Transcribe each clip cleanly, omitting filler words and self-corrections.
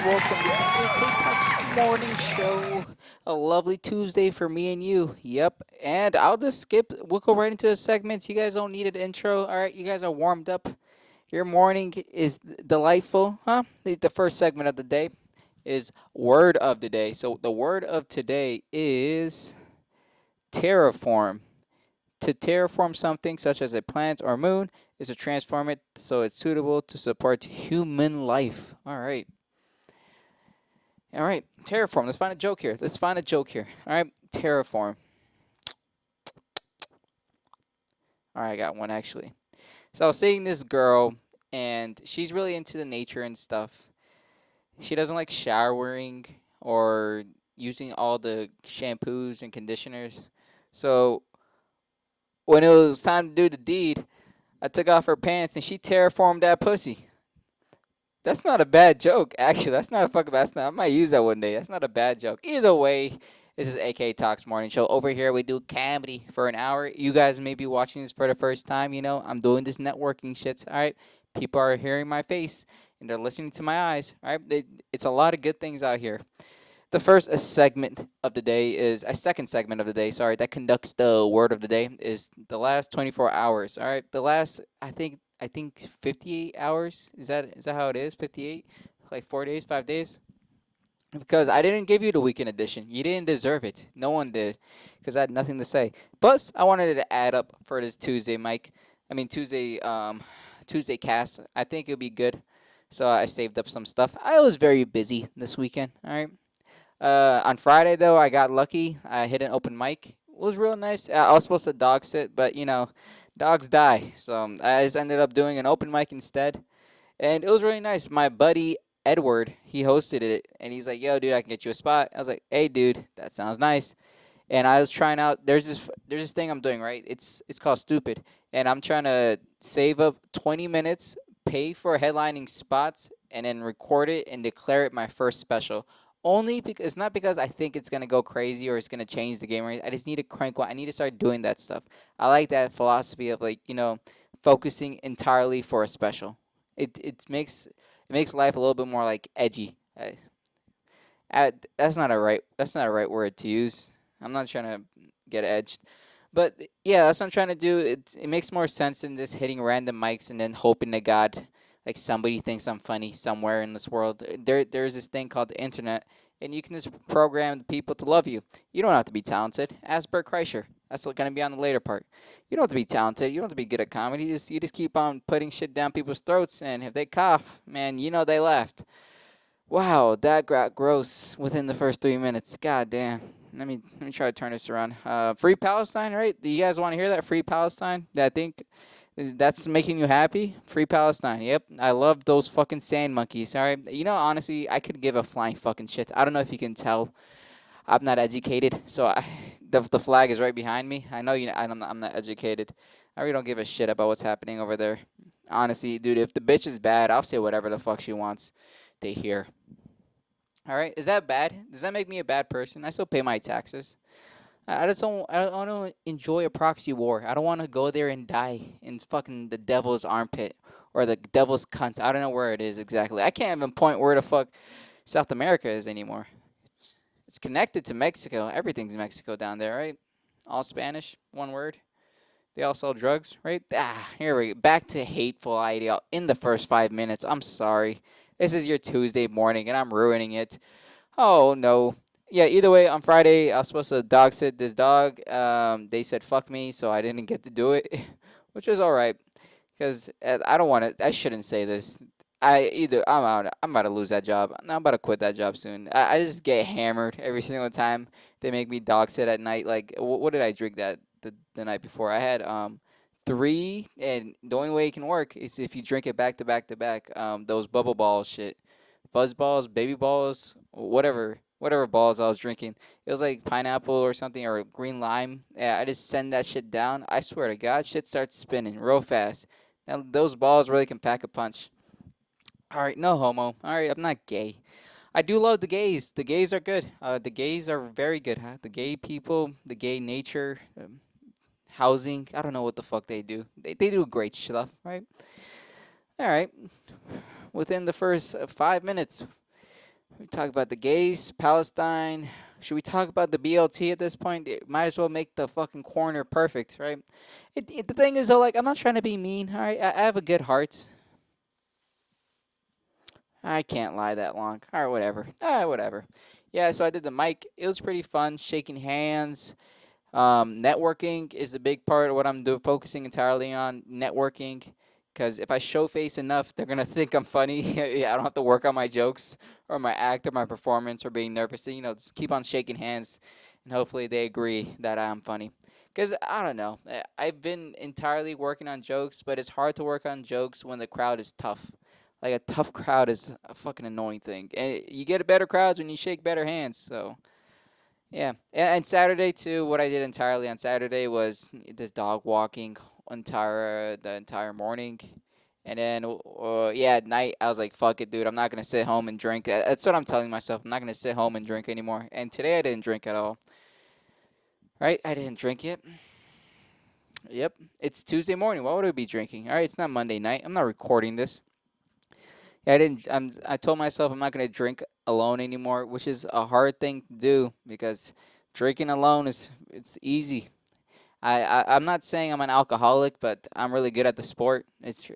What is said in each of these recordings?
welcome. This is AK Talks Morning Show. A lovely Tuesday for me and you. Yep. And I'll just skip. We'll go right into the segments. You guys don't need an intro. All right. You guys are warmed up. Your morning is delightful, huh? The first segment of the day is word of the day. So the word of today is terraform. To terraform something such as a planet or moon is to transform it so it's suitable to support human life. All right. All right, terraform. Let's find a joke here. Let's find a joke here. All right, terraform. All right, I got one actually. So I was seeing this girl, and she's really into the nature and stuff. She doesn't like showering or using all the shampoos and conditioners. So when it was time to do the deed, I took off her pants and she terraformed that pussy. That's not a bad joke, actually. That's not a fucking bad. I might use that one day. That's not a bad joke. Either way, this is AK Talks Morning Show. Over here, we do comedy for an hour. You guys may be watching this for the first time. I'm doing this networking shit. All right, people are hearing my face and they're listening to my eyes. All right, it's a lot of good things out here. The first segment of the day is a second segment of the day. Sorry, that conducts the word of the day is the last 24 hours. All right, the last I think 58 hours. Is that how it is? 58, like 4 days, 5 days. Because I didn't give you the weekend edition. You didn't deserve it. No one did, because I had nothing to say. Plus, I wanted to add up for this Tuesday, Mike. I mean Tuesday cast. I think it'll be good. So I saved up some stuff. I was very busy this weekend. All right. On Friday though, I got lucky. I hit an open mic. It was real nice. I was supposed to dog sit, but dogs die. So I just ended up doing an open mic instead, and it was really nice. My buddy Edward, he hosted it, and he's like, "Yo, dude, I can get you a spot." I was like, "Hey, dude, that sounds nice." And I was trying out. There's this thing I'm doing, right. It's called Stupid, and I'm trying to save up 20 minutes, pay for headlining spots, and then record it and declare it my first special. Only because it's not because I think it's gonna go crazy or it's gonna change the game. Or I just need to crank one. I need to start doing that stuff. I like that philosophy of like focusing entirely for a special. It makes life a little bit more like edgy. That's not a right word to use. I'm not trying to get edged. But yeah, that's what I'm trying to do. It makes more sense than just hitting random mics and then hoping to God like somebody thinks I'm funny somewhere in this world. There's this thing called the internet, and you can just program the people to love you. You don't have to be talented. Ask Bert Kreischer. That's gonna be on the later part. You don't have to be talented. You don't have to be good at comedy. You just keep on putting shit down people's throats, and if they cough, man, they laughed. Wow, that got gross within the first 3 minutes. God damn. Let me try to turn this around. Free Palestine, right? Do you guys want to hear that? Free Palestine? I think that's making you happy. Free Palestine. Yep. I love those fucking sand monkeys. All right. Honestly, I could give a flying fucking shit. I don't know if you can tell. I'm not educated, so the flag is right behind me. I know I'm not educated. I really don't give a shit about what's happening over there. Honestly, dude, if the bitch is bad, I'll say whatever the fuck she wants to hear. All right, is that bad? Does that make me a bad person? I still pay my taxes. I just don't. I don't want to enjoy a proxy war. I don't want to go there and die in fucking the devil's armpit or the devil's cunt. I don't know where it is exactly. I can't even point where the fuck South America is anymore. It's connected to Mexico. Everything's Mexico down there, right? All Spanish, one word. They all sell drugs, right? Here we go. Back to hateful idea in the first 5 minutes. I'm sorry. This is your Tuesday morning, and I'm ruining it. Oh no. Yeah. Either way, on Friday I was supposed to dog sit this dog. They said fuck me, so I didn't get to do it, which was all right. Because I don't want to. I shouldn't say this. I'm out. I'm about to lose that job. I'm about to quit that job soon. I just get hammered every single time they make me dog sit at night. Like, what did I drink the night before? I had three, and the only way it can work is if you drink it back to back to back. Those bubble balls shit, fuzz balls, baby balls, whatever balls I was drinking. It was like pineapple or something or green lime. Yeah, I just send that shit down. I swear to God, shit starts spinning real fast. Now those balls really can pack a punch. All right, no homo. All right, I'm not gay. I do love the gays. The gays are good. The gays are very good. Huh? The gay people, the gay nature, housing. I don't know what the fuck they do. They do great stuff, right? All right. Within the first 5 minutes, We talk about the gays, Palestine. Should we talk about the BLT at this point? It might as well make the fucking corner perfect, right? The thing is though, like, I'm not trying to be mean. All right, I have a good heart. I can't lie that long. All right, whatever. All right, whatever. Yeah, so I did the mic. It was pretty fun, shaking hands. Networking is the big part of what I'm doing, focusing entirely on networking. Because if I show face enough, they're gonna think I'm funny. Yeah, I don't have to work on my jokes or my act or my performance or being nervous. So, just keep on shaking hands, and hopefully they agree that I'm funny. Because I don't know, I've been entirely working on jokes, but it's hard to work on jokes when the crowd is tough. Like a tough crowd is a fucking annoying thing, and you get better crowds when you shake better hands. So. Yeah, and Saturday too. What I did entirely on Saturday was this dog walking the entire morning, and then yeah, at night I was like, "Fuck it, dude. I'm not gonna sit home and drink." That's what I'm telling myself. I'm not gonna sit home and drink anymore. And today I didn't drink at all. Right? I didn't drink yet. Yep, it's Tuesday morning. Why would I be drinking? All right, it's not Monday night. I'm not recording this. Yeah, I didn't. I told myself I'm not gonna drink alone anymore, which is a hard thing to do because drinking alone it's easy. I'm not saying I'm an alcoholic, but I'm really good at the sport. It's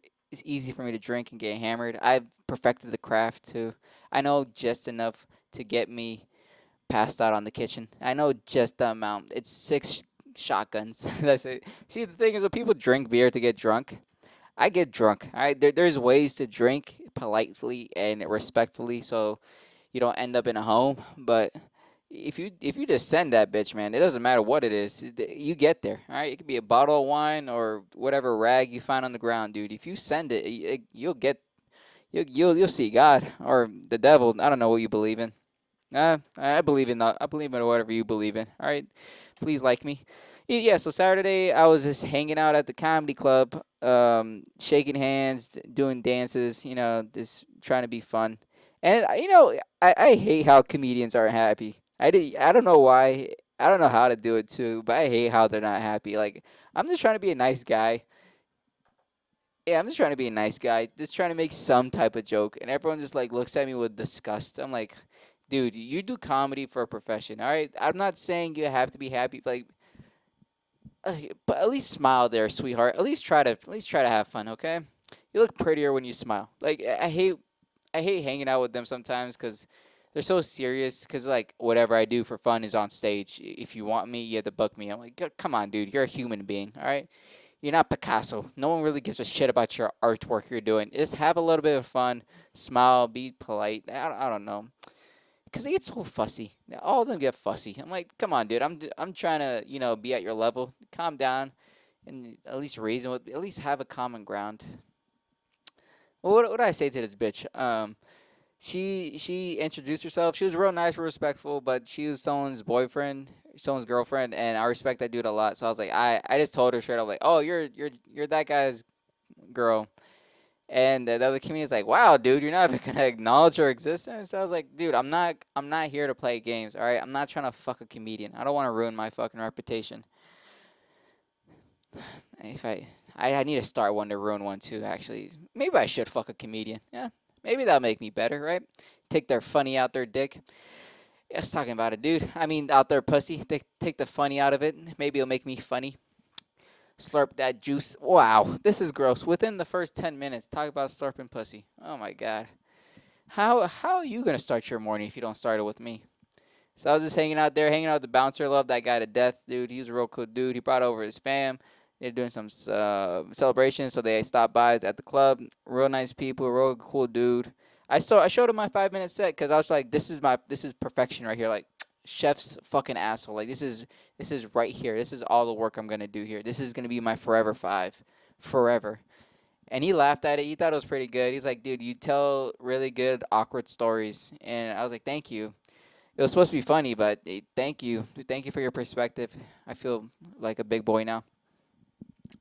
easy for me to drink and get hammered. I've perfected the craft too. I know just enough to get me passed out on the kitchen. I know just the amount. It's six shotguns. That's it. See, the thing is, when people drink beer to get drunk, I get drunk. All right, there's ways to drink politely and respectfully, so you don't end up in a home. But if you just send that bitch, man, it doesn't matter what it is. You get there. All right, it could be a bottle of wine or whatever rag you find on the ground, dude. If you send it, you'll get you'll see God or the devil. I don't know what you believe in. I believe in whatever you believe in. All right, please like me. Yeah. So Saturday I was just hanging out at the comedy club, shaking hands, doing dances. Just trying to be fun. And I hate how comedians aren't happy. I don't know why. I don't know how to do it too, but I hate how they're not happy. Like I'm just trying to be a nice guy. Yeah, I'm just trying to be a nice guy, just trying to make some type of joke, and everyone just like looks at me with disgust. I'm like, dude, you do comedy for a profession, all right? I'm not saying you have to be happy, but at least smile there, sweetheart. At least try to have fun, okay? You look prettier when you smile. Like I hate hanging out with them sometimes because they're so serious. Because like whatever I do for fun is on stage. If you want me, you have to book me. I'm like, Come on, dude, you're a human being, all right? You're not Picasso. No one really gives a shit about your artwork you're doing. Just have a little bit of fun, smile, be polite. I don't know. Because they get so fussy. All of them get fussy. I'm like, come on, dude. I'm trying to, be at your level. Calm down and at least reason with, at least have a common ground. Well, what do I say to this bitch? She introduced herself. She was real nice, real respectful, but she was someone's girlfriend, and I respect that dude a lot. So I was like, I just told her straight up, like, oh, you're that guy's girl. And the other comedian's like, wow, dude, you're not even gonna acknowledge her existence. So I was like, dude, I'm not here to play games, all right? I'm not trying to fuck a comedian. I don't want to ruin my fucking reputation. If I need to start one to ruin one too. Actually, maybe I should fuck a comedian. Yeah, maybe that'll make me better, right? Take their funny out their dick. Yeah, I was talking about it, dude. I mean, out their pussy. Take the funny out of it. Maybe it'll make me funny. Slurp that juice. Wow, this is gross. Within the first 10 minutes, talk about slurping pussy. Oh my god. How are you gonna start your morning if you don't start it with me? So I was just hanging out there, hanging out with the bouncer. Love that guy to death, dude. He was a real cool dude. He brought over his fam. They're doing some celebrations, so they stopped by at the club. Real nice people, real cool dude. I showed him my 5 minute set because I was like, this is perfection right here. Like, chef's fucking asshole. Like this is right here. This is all the work I'm gonna do here. This is gonna be my forever five, forever. And he laughed at it. He thought it was pretty good. He's like, dude, you tell really good awkward stories. And I was like, thank you. It was supposed to be funny, but thank you. Thank you for your perspective. I feel like a big boy now.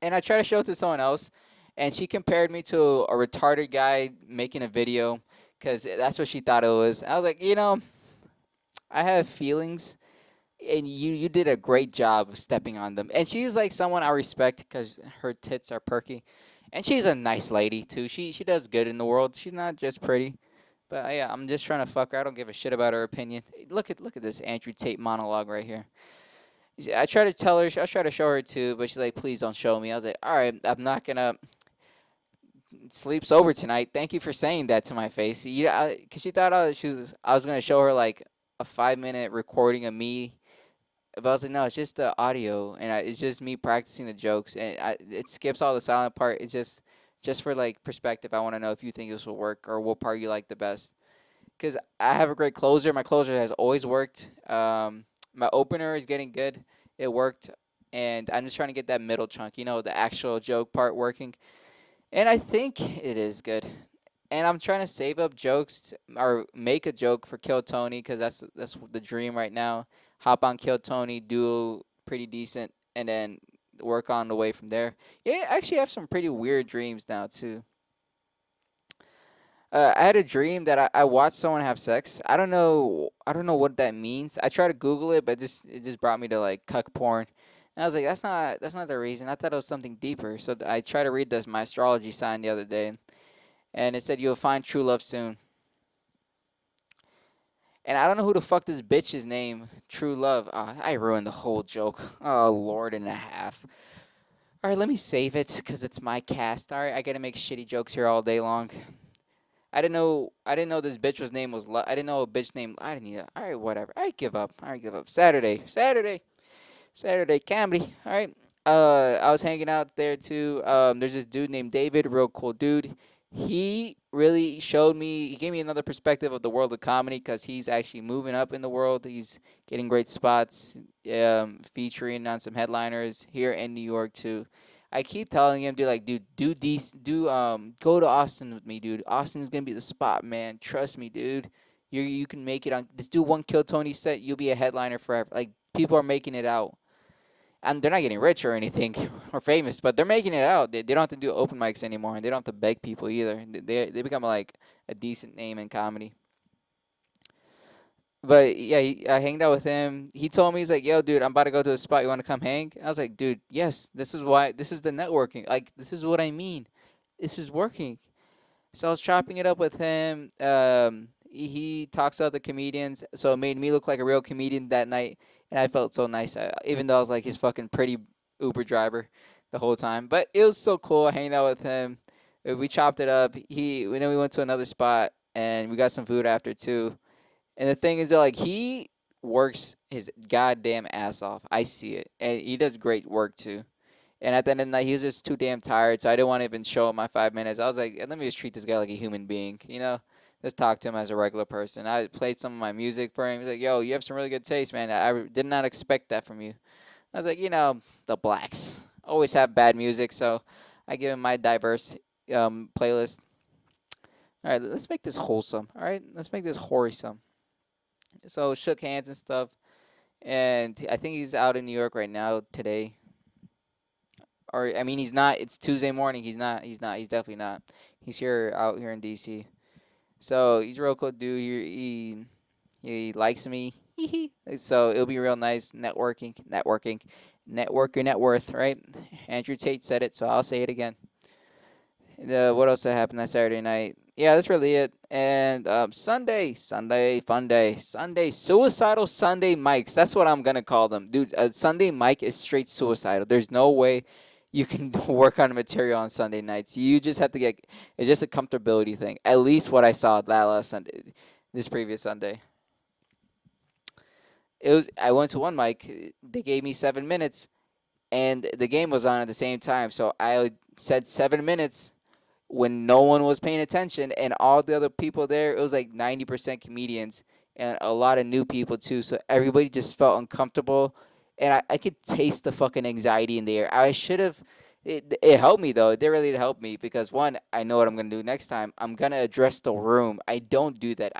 And I tried to show it to someone else, and she compared me to a retarded guy making a video because that's what she thought it was. I was like, I have feelings, and you did a great job of stepping on them. And she's like someone I respect because her tits are perky, and she's a nice lady too. She does good in the world. She's not just pretty, But yeah, I'm just trying to fuck her. I don't give a shit about her opinion. Look at this Andrew Tate monologue right here. I try to tell her, I try to show her too, but she's like, please don't show me. I was like, all right, I'm not gonna sleep sober tonight. Thank you for saying that to my face. Yeah, because she thought I was gonna show her like a 5 minute recording of me. But I was like, no, it's just the audio, and it's just me practicing the jokes, and it skips all the silent part. It's just for like perspective. I want to know if you think this will work or what part you like the best. Because I have a great closer. My closer has always worked. My opener is getting good. It worked, and I'm just trying to get that middle chunk, the actual joke part working. And I think it is good. And I'm trying to save up jokes or make a joke for Kill Tony because that's the dream right now. Hop on Kill Tony, do pretty decent, and then work on the way from there. Yeah, I actually have some pretty weird dreams now too. I had a dream that I watched someone have sex. I don't know what that means. I tried to Google it, but it just brought me to like cuck porn. And I was like, that's not the reason. I thought it was something deeper. So I tried to read this my astrology sign the other day, and it said you'll find true love soon. And I don't know who the fuck this bitch's name, True Love. I ruined the whole joke. Oh, Lord and a half. All right, let me save it because it's my cast. All right, I gotta make shitty jokes here all day long. I didn't know this bitch was name was. I didn't know a bitch name. I didn't need it. All right, whatever. I give up. I give up. Saturday, comedy. All right. I was hanging out there too. There's this dude named David, real cool dude. He really showed me. He gave me another perspective of the world of comedy because he's actually moving up in the world. He's getting great spots, featuring on some headliners here in New York too. I keep telling him, dude, like, dude, go to Austin with me, dude. Austin's gonna be the spot, man. Trust me, dude. You can make it on. Just do one Kill Tony set. You'll be a headliner forever. Like people are making it out, and they're not getting rich or anything or famous, but they're making it out. They don't have to do open mics anymore, and they don't have to beg people either. They become like a decent name in comedy. But yeah, I hanged out with him. He told me he's like, "Yo, dude, I'm about to go to a spot. You want to come hang?" I was like, "Dude, yes. This is why. This is the networking. Like, this is what I mean. This is working." So I was chopping it up with him. He talks to other comedians, so it made me look like a real comedian that night, and I felt so nice. Even though I was like his fucking pretty Uber driver the whole time, but it was so cool hanging out with him. We chopped it up. Then we went to another spot, and we got some food after too. And the thing is, that, like, he works his goddamn ass off. I see it, and he does great work too. And at the end of the night, he was just too damn tired, so I didn't want to even show him my 5 minutes. I was like, let me just treat this guy like a human being, Just talk to him as a regular person. I played some of my music for him. He's like, yo, you have some really good taste, man. I did not expect that from you. I was like, the blacks always have bad music, so I give him my diverse playlist. All right, let's make this wholesome. All right, let's make this wholesome. So shook hands and stuff, and I think he's out in New York right now today. Or I mean, he's not. It's Tuesday morning. He's not. He's not. He's definitely not. He's out here in DC. So he's a real cool dude. He likes me. So it'll be real nice network your net worth, right? Andrew Tate said it, so I'll say it again. What else happened that Saturday night? Yeah, that's really it. And Sunday, fun day. Sunday, suicidal Sunday mics. That's what I'm gonna call them, dude. A Sunday mic is straight suicidal. There's no way you can work on material on Sunday nights. You just have to get. It's just a comfortability thing. At least what I saw that last Sunday, this previous Sunday. I went to one mic. They gave me 7 minutes, and the game was on at the same time. So I said 7 minutes when no one was paying attention, and all the other people there, it was like 90% comedians and a lot of new people too. So everybody just felt uncomfortable, and I could taste the fucking anxiety in the air. I should have. It helped me though. It did really help me because one, I know what I'm gonna do next time. I'm gonna address the room. I don't do that.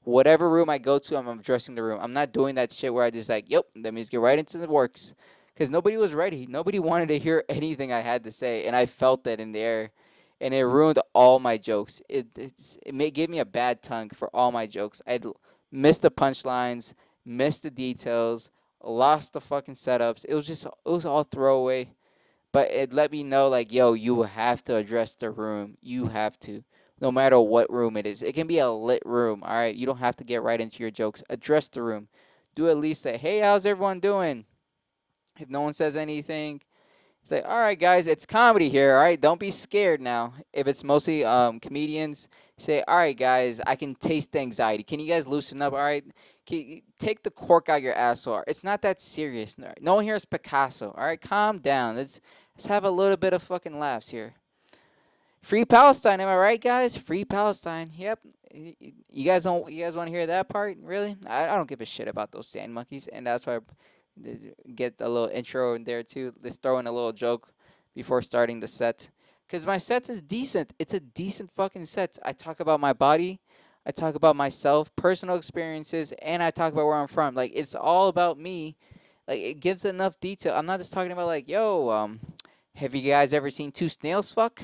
Whatever room I go to, I'm addressing the room. I'm not doing that shit where I just like, yep, let me just get right into the works. Because nobody was ready. Nobody wanted to hear anything I had to say, and I felt that in the air, and it ruined all my jokes. It may give me a bad tongue for all my jokes. I'd missed the punchlines, missed the details, lost the fucking setups. It was all throwaway. But it let me know like, yo, you have to address the room. You have to. no matter what room it is. It can be a lit room, all right? You don't have to get right into your jokes. Address the room. Do at least a, hey, how's everyone doing? If no one says anything, say, all right, guys, it's comedy here, all right? Don't be scared now. If it's mostly comedians, say, all right, guys, I can taste the anxiety. Can you guys loosen up, all right? Take the cork out your asshole. It's not that serious. No one here is Picasso, all right? Calm down. Let's have a little bit of fucking laughs here. Free Palestine, am I right, guys? Free Palestine. Yep. You guys don't. You guys want to hear that part? Really? I don't give a shit about those sand monkeys, and that's why I get a little intro in there too. Let's throw in a little joke before starting the set, cause my set is decent. It's a decent fucking set. I talk about my body, I talk about myself, personal experiences, and I talk about where I'm from. Like it's all about me. Like it gives enough detail. I'm not just talking about like, yo, have you guys ever seen two snails fuck?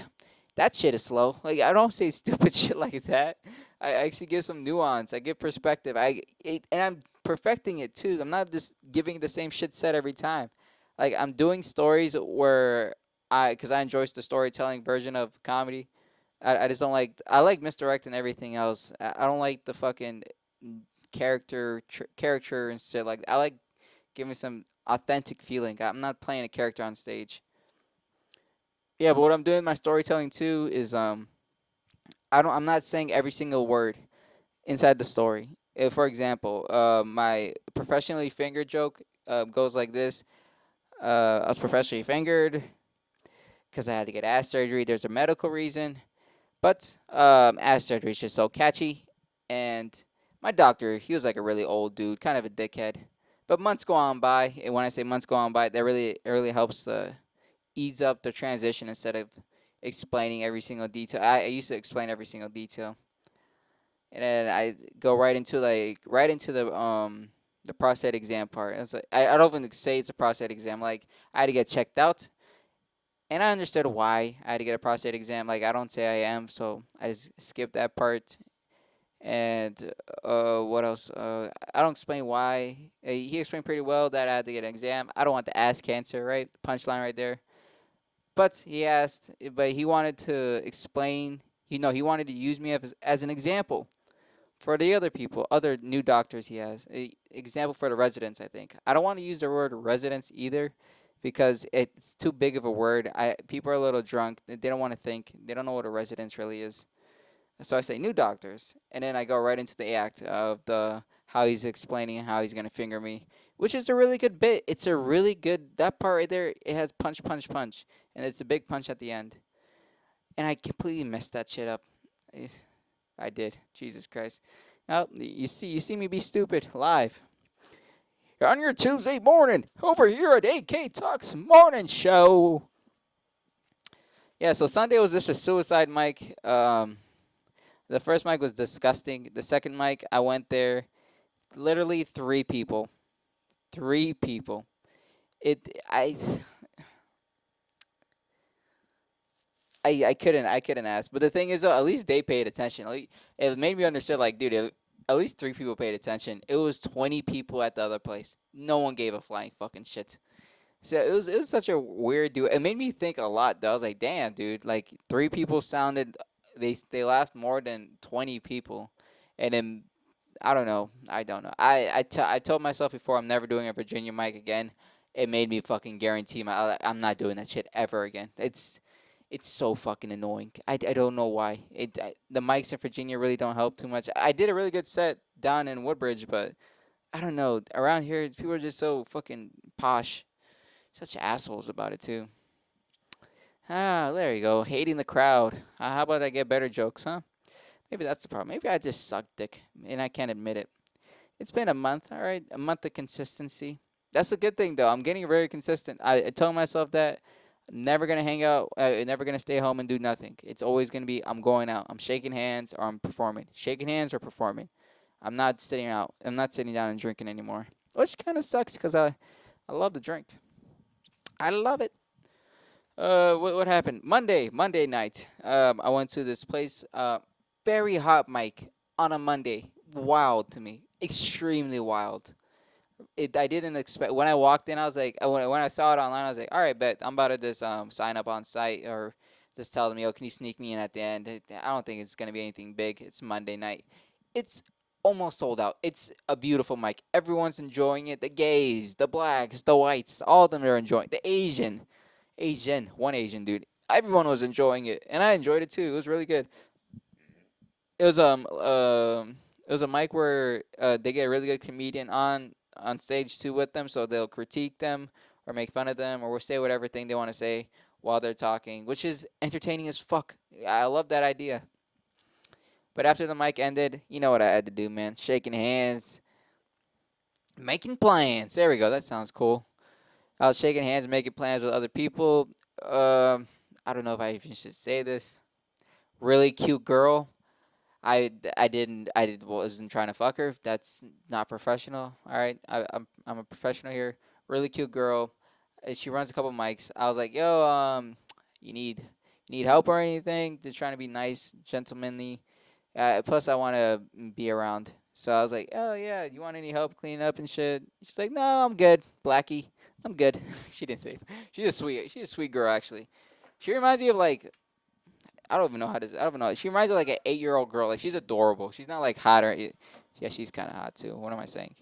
That shit is slow. Like I don't say stupid shit like that. I actually give some nuance. I give perspective. And I'm perfecting it too. I'm not just giving the same shit set every time. Like I'm doing stories where because I enjoy the storytelling version of comedy. I just don't like. I like misdirect and everything else. I don't like the fucking character and shit. Like I like giving some authentic feeling. I'm not playing a character on stage. Yeah, but what I'm doing in my storytelling too is I'm not saying every single word inside the story. If, for example, my professionally fingered joke goes like this: I was professionally fingered because I had to get ass surgery. There's a medical reason, but ass surgery is just so catchy. And my doctor, he was like a really old dude, kind of a dickhead. But months go on by, and when I say months go on by, that really helps ease up the transition instead of explaining every single detail. I used to explain every single detail, and then I go right into the prostate exam part. It's like I don't even say it's a prostate exam. Like I had to get checked out, and I understood why I had to get a prostate exam. Like I don't say I am, so I just skip that part. And what else? I don't explain why. He explained pretty well that I had to get an exam. I don't want the ass cancer, right? Punchline right there. But he asked, but he wanted to explain. He wanted to use me as an example for the other people, other new doctors he has. Example for the residents, I think. I don't want to use the word residents either because it's too big of a word. People are a little drunk. They don't want to think. They don't know what a residence really is. So I say new doctors, and then I go right into the act of the how he's explaining how he's gonna finger me, which is a really good bit. It's a really good that part right there. It has punch, punch, punch, and it's a big punch at the end. And I completely messed that shit up. Eh, I did. Jesus Christ. Now you see me be stupid live on your Tuesday morning over here at AK Talks Morning Show. Yeah, so Sunday was just a suicide mic. The first mic was disgusting. The second mic, I went there, literally three people. Three people. It I couldn't ask. But the thing is though, at least they paid attention. Like, it made me understand like, dude, at least three people paid attention. It was 20 people at the other place. No one gave a flying fucking shit. So it was such a weird dude. It made me think a lot though. I was like, damn, dude, like three people sounded they laughed more than 20 people. And then I don't know. I don't know. I told myself before I'm never doing a Virginia mic again. It made me fucking guarantee I'm not doing that shit ever again. It's so fucking annoying. I don't know why. The mics in Virginia really don't help too much. I did a really good set down in Woodbridge, but I don't know. Around here, people are just so fucking posh. Such assholes about it too. Ah, there you go. Hating the crowd. How about I get better jokes, huh? Maybe that's the problem. Maybe I just suck dick and I can't admit it. It's been a month, all right? A month of consistency. That's a good thing, though. I'm getting very consistent. I tell myself that I'm never going to hang out, never going to stay home and do nothing. It's always going to be I'm going out. I'm shaking hands or I'm performing. Shaking hands or performing. I'm not sitting out. I'm not sitting down and drinking anymore, which kind of sucks because I love to drink. I love it. What happened? Monday night. I went to this place. Very hot mic on a Monday. Wild to me. Extremely wild. I didn't expect when I walked in. I was like, when I saw it online, I was like, all right, bet I'm about to just sign up on site or Just tell them, yo, can you sneak me in at the end? I don't think it's gonna be anything big. It's Monday night. It's almost sold out. It's a beautiful mic. Everyone's enjoying it. The gays, the blacks, the whites, all of them are enjoying. The one Asian dude. Everyone was enjoying it, and I enjoyed it too. It was really good. It was it was a mic where they get a really good comedian on stage too with them, so they'll critique them or make fun of them or say whatever thing they want to say while they're talking, which is entertaining as fuck. I love that idea. But after the mic ended, you know what I had to do, man? Shaking hands, making plans. There we go. That sounds cool. I was shaking hands, making plans with other people. Um, I don't know if I even should say this. Really cute girl. Wasn't trying to fuck her. That's not professional. All right, I'm a professional here. Really cute girl. She runs a couple mics. I was like, yo, you need help or anything? Just trying to be nice, gentlemanly. Plus, I want to be around. So I was like, oh yeah, you want any help cleaning up and shit? She's like, no, I'm good, Blackie. I'm good. She didn't say. She's a sweet. She's a sweet girl actually. She reminds me of like I don't even know how to. I don't even know. She reminds me of like an 8-year-old girl. Like she's adorable. She's not like hot or. Yeah, she's kind of hot too. What am I saying?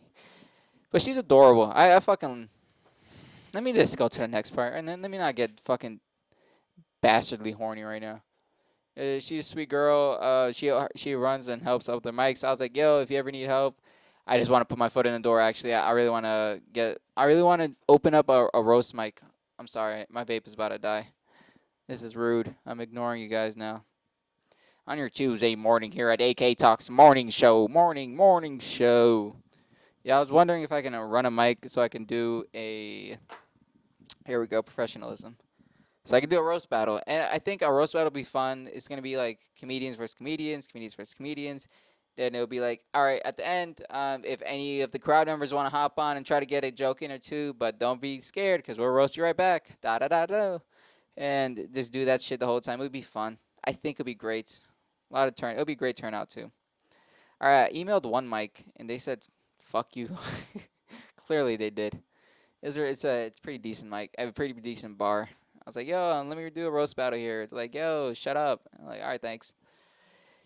But she's adorable. I fucking. Let me just go to the next part, and then let me not get fucking bastardly horny right now. She's a sweet girl. She runs and helps out with the mics. I was like, yo, if you ever need help, I just want to put my foot in the door. Actually, I really want to get. I really want to open up a roast mic. I'm sorry, my vape is about to die. This is rude. I'm ignoring you guys now. On your Tuesday morning here at AK Talks Morning Show. Morning show. Yeah, I was wondering if I can run a mic so I can do a. Here we go, professionalism. So I can do a roast battle. And I think a roast battle will be fun. It's going to be like comedians versus comedians, comedians versus comedians. Then it'll be like, all right, at the end, if any of the crowd members want to hop on and try to get a joke in or two, but don't be scared because we'll roast you right back. Da da da da. And just do that shit the whole time. It would be fun. I think it'll be great. A lot of turn. It'll be a great turnout too. All right, I emailed one mic and they said, "Fuck you." Clearly they did. It's pretty decent mic. I have a pretty decent bar. I was like, "Yo, let me do a roast battle here." They're like, "Yo, shut up." I'm like, "All right, thanks."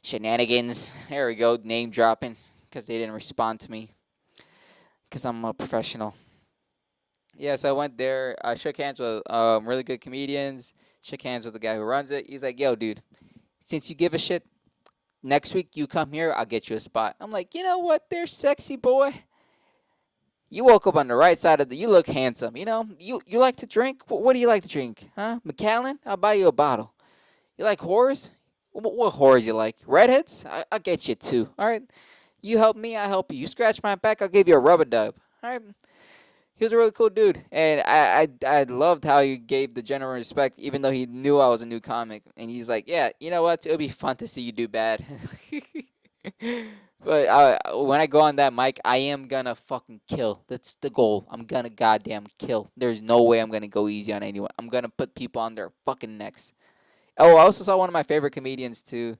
Shenanigans. There we go. Name dropping because they didn't respond to me because I'm a professional. Yeah, so I went there. I shook hands with really good comedians. Shook hands with the guy who runs it. He's like, "Yo, dude, since you give a shit, next week you come here, I'll get you a spot." I'm like, you know what? They're sexy, boy. You woke up on the right side of the. You look handsome. You know, you like to drink. What do you like to drink? Huh? Macallan? I'll buy you a bottle. You like whores? What whores you like? Redheads? I'll get you two. All right. You help me, I help you. You scratch my back, I'll give you a rubber dub. All right. He was a really cool dude, and I loved how he gave the general respect, even though he knew I was a new comic. And he's like, "Yeah, you know what? It'll be fun to see you do bad." But when I go on that mic, I am gonna fucking kill. That's the goal. I'm gonna goddamn kill. There's no way I'm gonna go easy on anyone. I'm gonna put people on their fucking necks. Oh, I also saw one of my favorite comedians too,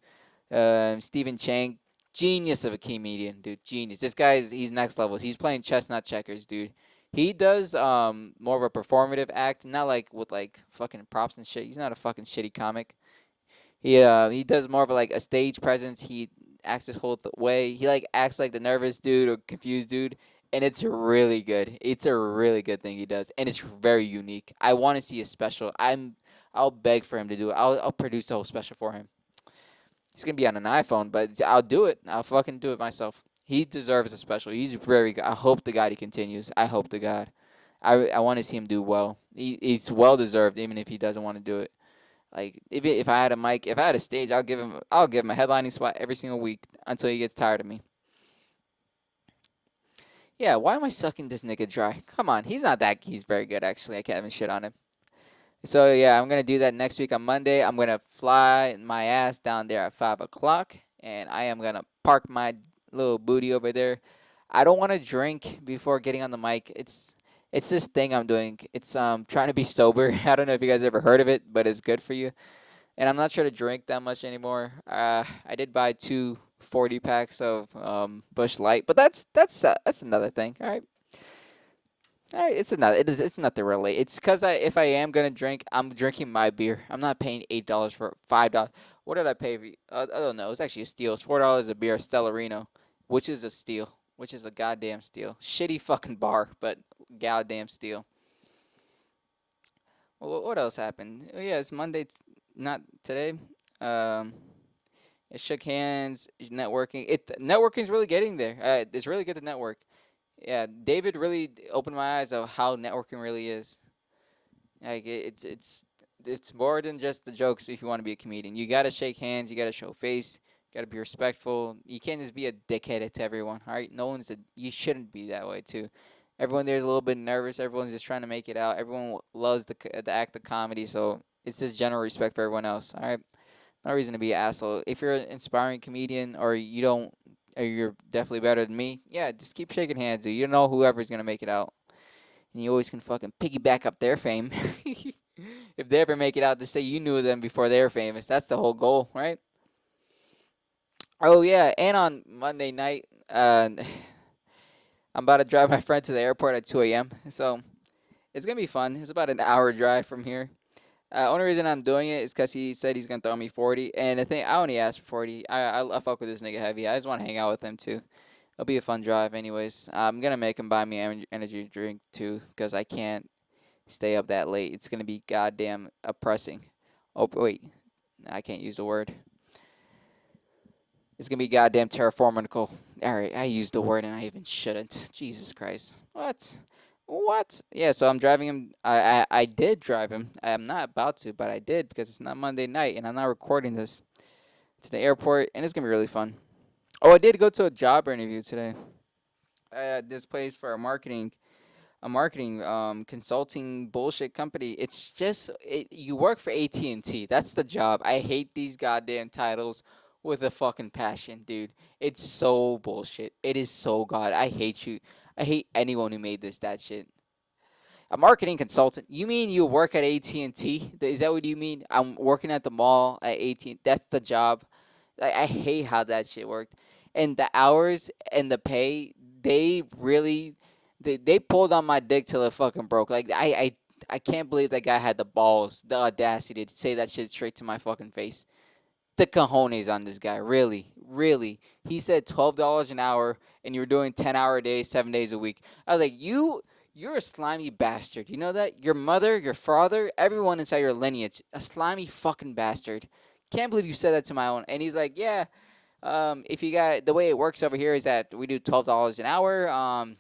Stephen Chang. Genius of a comedian, dude. Genius. This guy, he's next level. He's playing chess, not checkers, dude. He does more of a performative act, not like with like fucking props and shit. He's not a fucking shitty comic. He does more of like a stage presence. He acts his whole way. He like acts like the nervous dude or confused dude, and it's really good. It's a really good thing he does, and it's very unique. I want to see a special. I'll beg for him to do it. I'll produce a whole special for him. He's gonna be on an iPhone, but I'll do it. I'll fucking do it myself. He deserves a special. He's very good. I hope the God he continues. I hope the God. I want to see him do well. He's well deserved, even if he doesn't want to do it. Like if I had a mic, if I had a stage, I'll give him a headlining spot every single week until he gets tired of me. Yeah, why am I sucking this nigga dry? Come on, he's very good actually. I can't even shit on him. So yeah, I'm gonna do that next week on Monday. I'm gonna fly my ass down there at 5 o'clock, and I am gonna park my little booty over there. I don't want to drink before getting on the mic. It's this thing I'm doing. It's trying to be sober. I don't know if you guys ever heard of it, but it's good for you. And I'm not sure to drink that much anymore. I did buy two 40 packs of Bush Light, but that's another thing. All right, It's not the relate. It's because if I am gonna drink, I'm drinking my beer. I'm not paying $8 for $5. What did I pay? I don't know. It's actually a steal. It's $4 a beer, Stellarino, which is a steal. Which is a goddamn steal. Shitty fucking bar, but goddamn steal. Well, what else happened? Oh, yeah, it's Monday, not today. Um, it shook hands. Networking. Networking's really getting there. It's really good to network. Yeah, David really opened my eyes of how networking really is. Like it's more than just the jokes. If you want to be a comedian, you gotta shake hands. You gotta show face. You gotta be respectful. You can't just be a dickhead to everyone. All right, no one's a. You shouldn't be that way too. Everyone there's a little bit nervous. Everyone's just trying to make it out. Everyone loves the act of comedy. So it's just general respect for everyone else. All right, no reason to be an asshole. If you're an inspiring comedian or you don't, or you're definitely better than me, yeah, just keep shaking hands. Dude. You know whoever's gonna make it out, and you always can fucking piggyback up their fame. If they ever make it out, to say you knew them before they were famous. That's the whole goal, right? Oh yeah, and on Monday night, I'm about to drive my friend to the airport at 2 a.m. So it's gonna be fun. It's about an hour drive from here. Only reason I'm doing it is because he said he's gonna throw me 40, and the thing I only asked for 40. I fuck with this nigga heavy. I just want to hang out with him too. It'll be a fun drive, anyways. I'm gonna make him buy me energy drink too, because I can't stay up that late. It's gonna be goddamn oppressing. Oh wait, I can't use the word. It's gonna be goddamn terraformical. All right, I used the word and I even shouldn't. Jesus Christ. What? What? Yeah, so I'm driving him. I did drive him. I'm not about to, but I did because it's not Monday night and I'm not recording this to the airport, and it's gonna be really fun. Oh, I did go to a job interview today. This place for a marketing consulting bullshit company. It's just you work for AT&T. That's the job. I hate these goddamn titles with a fucking passion, dude. It's so bullshit. It is so god. I hate you. I hate anyone who made that shit. A marketing consultant. You mean you work at AT&T? Is that what you mean? I'm working at the mall at AT&T. That's the job. I hate how that shit worked. And the hours and the pay, they really they pulled on my dick till it fucking broke. Like I can't believe that guy had the balls, the audacity to say that shit straight to my fucking face. The cojones on this guy, really, really. He said $12 an hour, and you're doing 10-hour days, 7 days a week. I was like, you're a slimy bastard. You know that? Your mother, your father, everyone inside your lineage, a slimy fucking bastard. Can't believe you said that to my own. And he's like, yeah, if you got the way it works over here is that we do $12 an hour.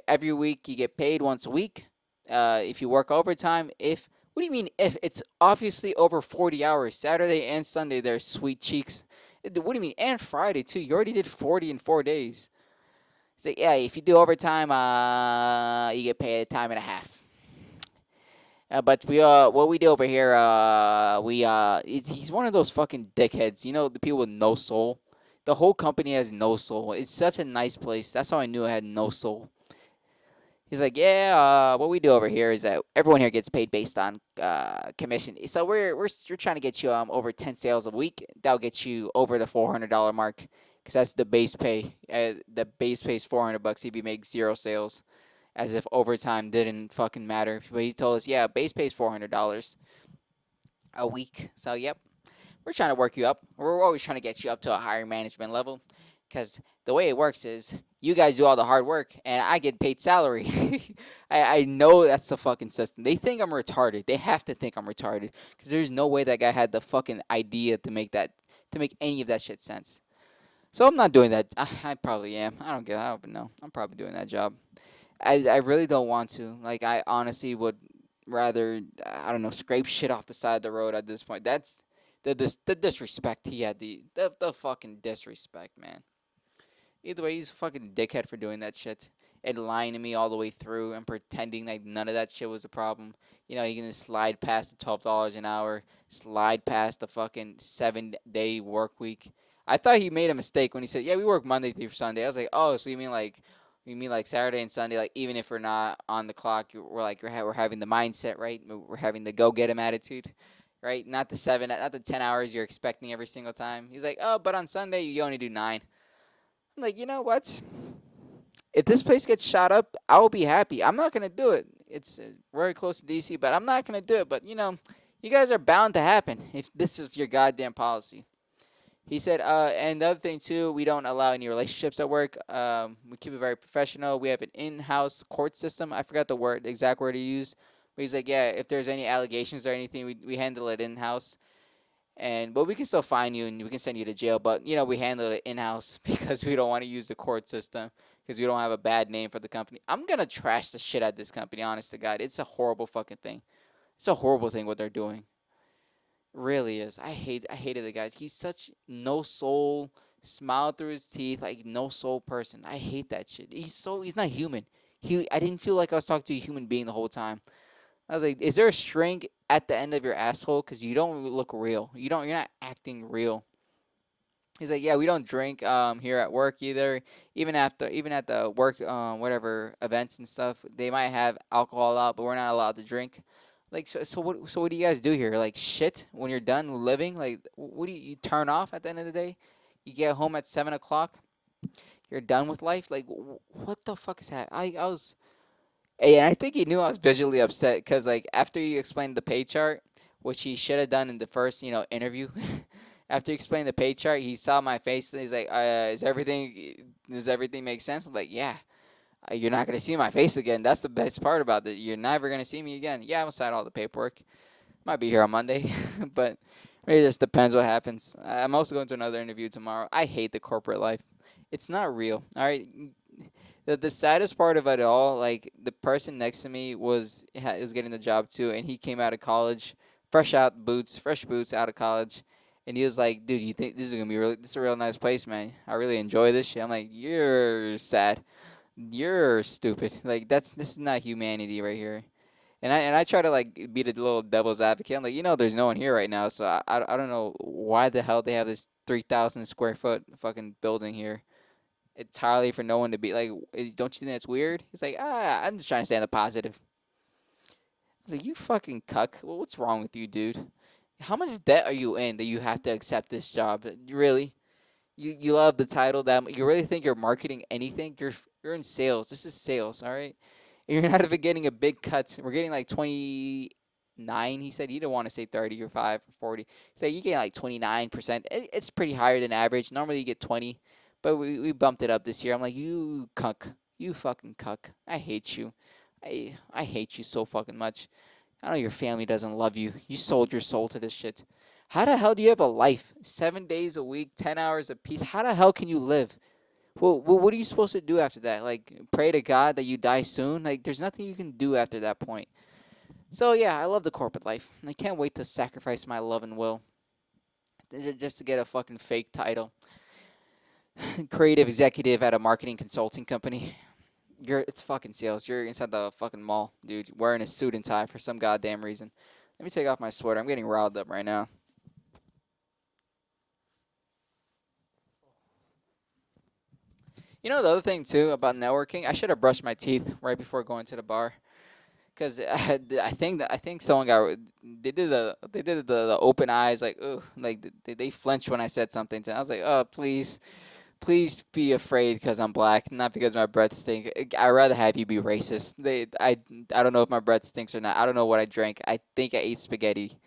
Every week you get paid once a week. If you work overtime, if what do you mean if it's obviously over 40 hours? Saturday and Sunday, they're sweet cheeks. What do you mean? And Friday too. You already did 40 in 4 days. It's like, yeah, if you do overtime, you get paid time and a half. But what we do over here, he's one of those fucking dickheads. You know, the people with no soul. The whole company has no soul. It's such a nice place. That's how I knew it had no soul. He's like, yeah, what we do over here is that everyone here gets paid based on commission. So we're trying to get you over 10 sales a week. That'll get you over the $400 mark, because that's the base pay. The base pay is $400 if you make 0 sales, as if overtime didn't fucking matter. But he told us, yeah, base pay is $400 a week. So yep, we're trying to work you up. We're always trying to get you up to a higher management level, because the way it works is you guys do all the hard work and I get paid salary. I know that's the fucking system. They think I'm retarded. They have to think I'm retarded, because there's no way that guy had the fucking idea to make any of that shit sense. So I'm not doing that. I probably am. I don't know. I'm probably doing that job. I really don't want to. Like, I honestly would rather, I don't know, scrape shit off the side of the road at this point. That's the disrespect he had. The fucking disrespect, man. Either way, he's a fucking dickhead for doing that shit and lying to me all the way through and pretending like none of that shit was a problem. You know, he can just slide past the $12 an hour, slide past the fucking 7-day work week. I thought he made a mistake when he said, "Yeah, we work Monday through Sunday." I was like, "Oh, so you mean like Saturday and Sunday? Like even if we're not on the clock, we're having the mindset, right? We're having the go get 'em attitude." Right, not the 10 hours you're expecting every single time. He's like, "Oh, but on Sunday you only do 9." I'm like, you know what? If this place gets shot up, I will be happy. I'm not gonna do it. It's very close to DC, but I'm not gonna do it. But you guys are bound to happen if this is your goddamn policy. He said, and the other thing too, we don't allow any relationships at work. We keep it very professional. We have an in-house court system. I forgot the exact word he used, but he's like, yeah, if there's any allegations or anything, we handle it in-house. But we can still fine you and we can send you to jail. But we handle it in-house because we don't want to use the court system because we don't have a bad name for the company. I'm gonna trash the shit out of this company. Honest to God, it's a horrible fucking thing. It's a horrible thing what they're doing. Really is. I hated the guys. He's such no soul, smile through his teeth, like no soul person. I hate that shit. He's not human. I didn't feel like I was talking to a human being the whole time. I was like, is there a string at the end of your asshole? Cause you don't look real. You're not acting real. He's like, yeah, we don't drink here at work either. Even at the work whatever events and stuff, they might have alcohol out, but we're not allowed to drink. Like so what do you guys do here? Like shit when you're done living? Like what do you turn off at the end of the day? You get home at 7 o'clock. You're done with life. Like what the fuck is that? I was Hey, and I think he knew I was visually upset because, like, after you explained the pay chart, which he should have done in the first, interview, after he explained the pay chart, he saw my face and he's like, does everything make sense?" I'm like, "Yeah, you're not gonna see my face again. That's the best part about it. You're never gonna see me again." Yeah, I'm gonna sign all the paperwork. Might be here on Monday, but it just depends what happens. I'm also going to another interview tomorrow. I hate the corporate life. It's not real. All right, the saddest part of it all, like the person next to me was getting the job too, and he came out of college, fresh boots out of college, and he was like, "Dude, you think this is a real nice place, man? I really enjoy this shit." I'm like, "You're sad, you're stupid. Like this is not humanity right here." And I try to like be the little devil's advocate. I'm like, there's no one here right now, so I don't know why the hell they have this 3,000 square foot fucking building here entirely for no one to be like, don't you think that's weird? He's like, I'm just trying to stay on the positive. I was like, you fucking cuck. Well, what's wrong with you, dude? How much debt are you in that you have to accept this job? Really? You love the title that you really think you're marketing anything? You're in sales. This is sales, all right? And you're not even getting a big cut. We're getting like 29. He said he didn't want to say 30 or 5 or 40. He said you get like 29%. It's pretty higher than average. Normally you get 20, but we bumped it up this year. I'm like, you cuck. You fucking cuck. I hate you. I hate you so fucking much. I know your family doesn't love you. You sold your soul to this shit. How the hell do you have a life? 7 days a week, 10 hours a piece. How the hell can you live? Well, what are you supposed to do after that? Like, pray to God that you die soon? Like, there's nothing you can do after that point. So, yeah, I love the corporate life. I can't wait to sacrifice my love and will just to get a fucking fake title. Creative executive at a marketing consulting company. It's fucking sales. You're inside the fucking mall, dude, wearing a suit and tie for some goddamn reason. Let me take off my sweater. I'm getting riled up right now. The other thing too about networking, I should have brushed my teeth right before going to the bar, because I think someone got they did the open eyes like ugh, like they flinched when I said something to them. I was like, oh please be afraid because I'm black, not because my breath stinks. I'd rather have you be racist. I don't know if my breath stinks or not. I don't know what I drank. I think I ate spaghetti.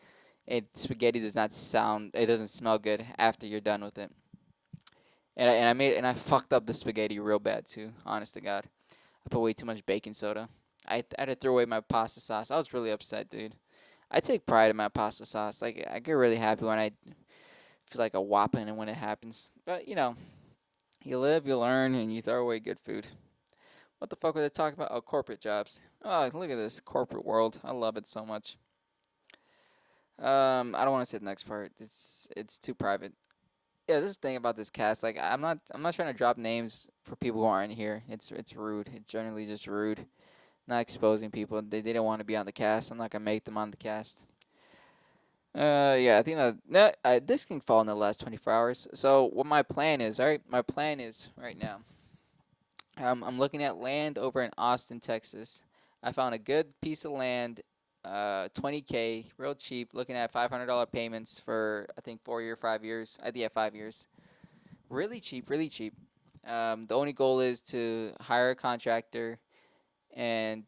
And spaghetti doesn't smell good after you're done with it. And I fucked up the spaghetti real bad too. Honest to God, I put way too much baking soda. I had to throw away my pasta sauce. I was really upset, dude. I take pride in my pasta sauce. Like I get really happy when I feel like a whopping and when it happens. But you live, you learn, and you throw away good food. What the fuck was I talking about? Oh, corporate jobs. Oh, look at this corporate world. I love it so much. I don't want to say the next part. It's too private. Yeah, this is the thing about this cast. Like, I'm not trying to drop names for people who aren't here. It's rude. It's generally just rude. Not exposing people. They didn't want to be on the cast. I'm not gonna make them on the cast. Yeah, I think that this can fall in the last 24 hours. So what my plan is, all right? My plan is right now. I'm looking at land over in Austin, Texas. I found a good piece of land, 20K, real cheap. Looking at $500 payments for I think 4 year, 5 years. I think yeah, 5 years. Really cheap, really cheap. The only goal is to hire a contractor and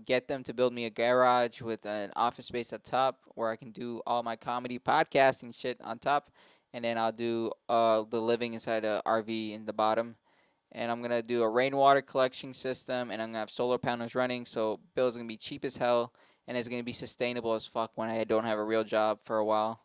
get them to build me a garage with an office space at top where I can do all my comedy podcasting shit on top, and then I'll do the living inside a RV in the bottom. And I'm gonna do a rainwater collection system, and I'm gonna have solar panels running, so bill's gonna be cheap as hell, and it's gonna be sustainable as fuck when I don't have a real job for a while.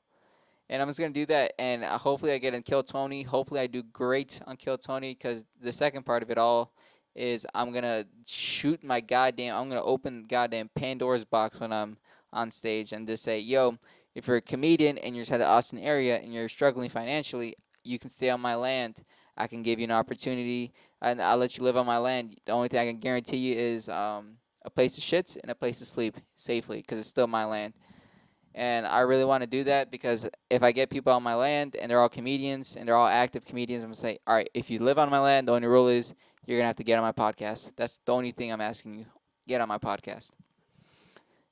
And I'm just gonna do that, and hopefully I get in Kill Tony. Hopefully I do great on Kill Tony, because the second part of it all is I'm gonna shoot my goddamn. I'm gonna open goddamn Pandora's box when I'm on stage and just say, "Yo, if you're a comedian and you're inside the Austin area and you're struggling financially, you can stay on my land. I can give you an opportunity, and I'll let you live on my land. The only thing I can guarantee you is a place to shit and a place to sleep safely, because it's still my land." And I really want to do that because if I get people on my land and they're all comedians and they're all active comedians, I'm going to say, all right, if you live on my land, the only rule is you're going to have to get on my podcast. That's the only thing I'm asking you. Get on my podcast.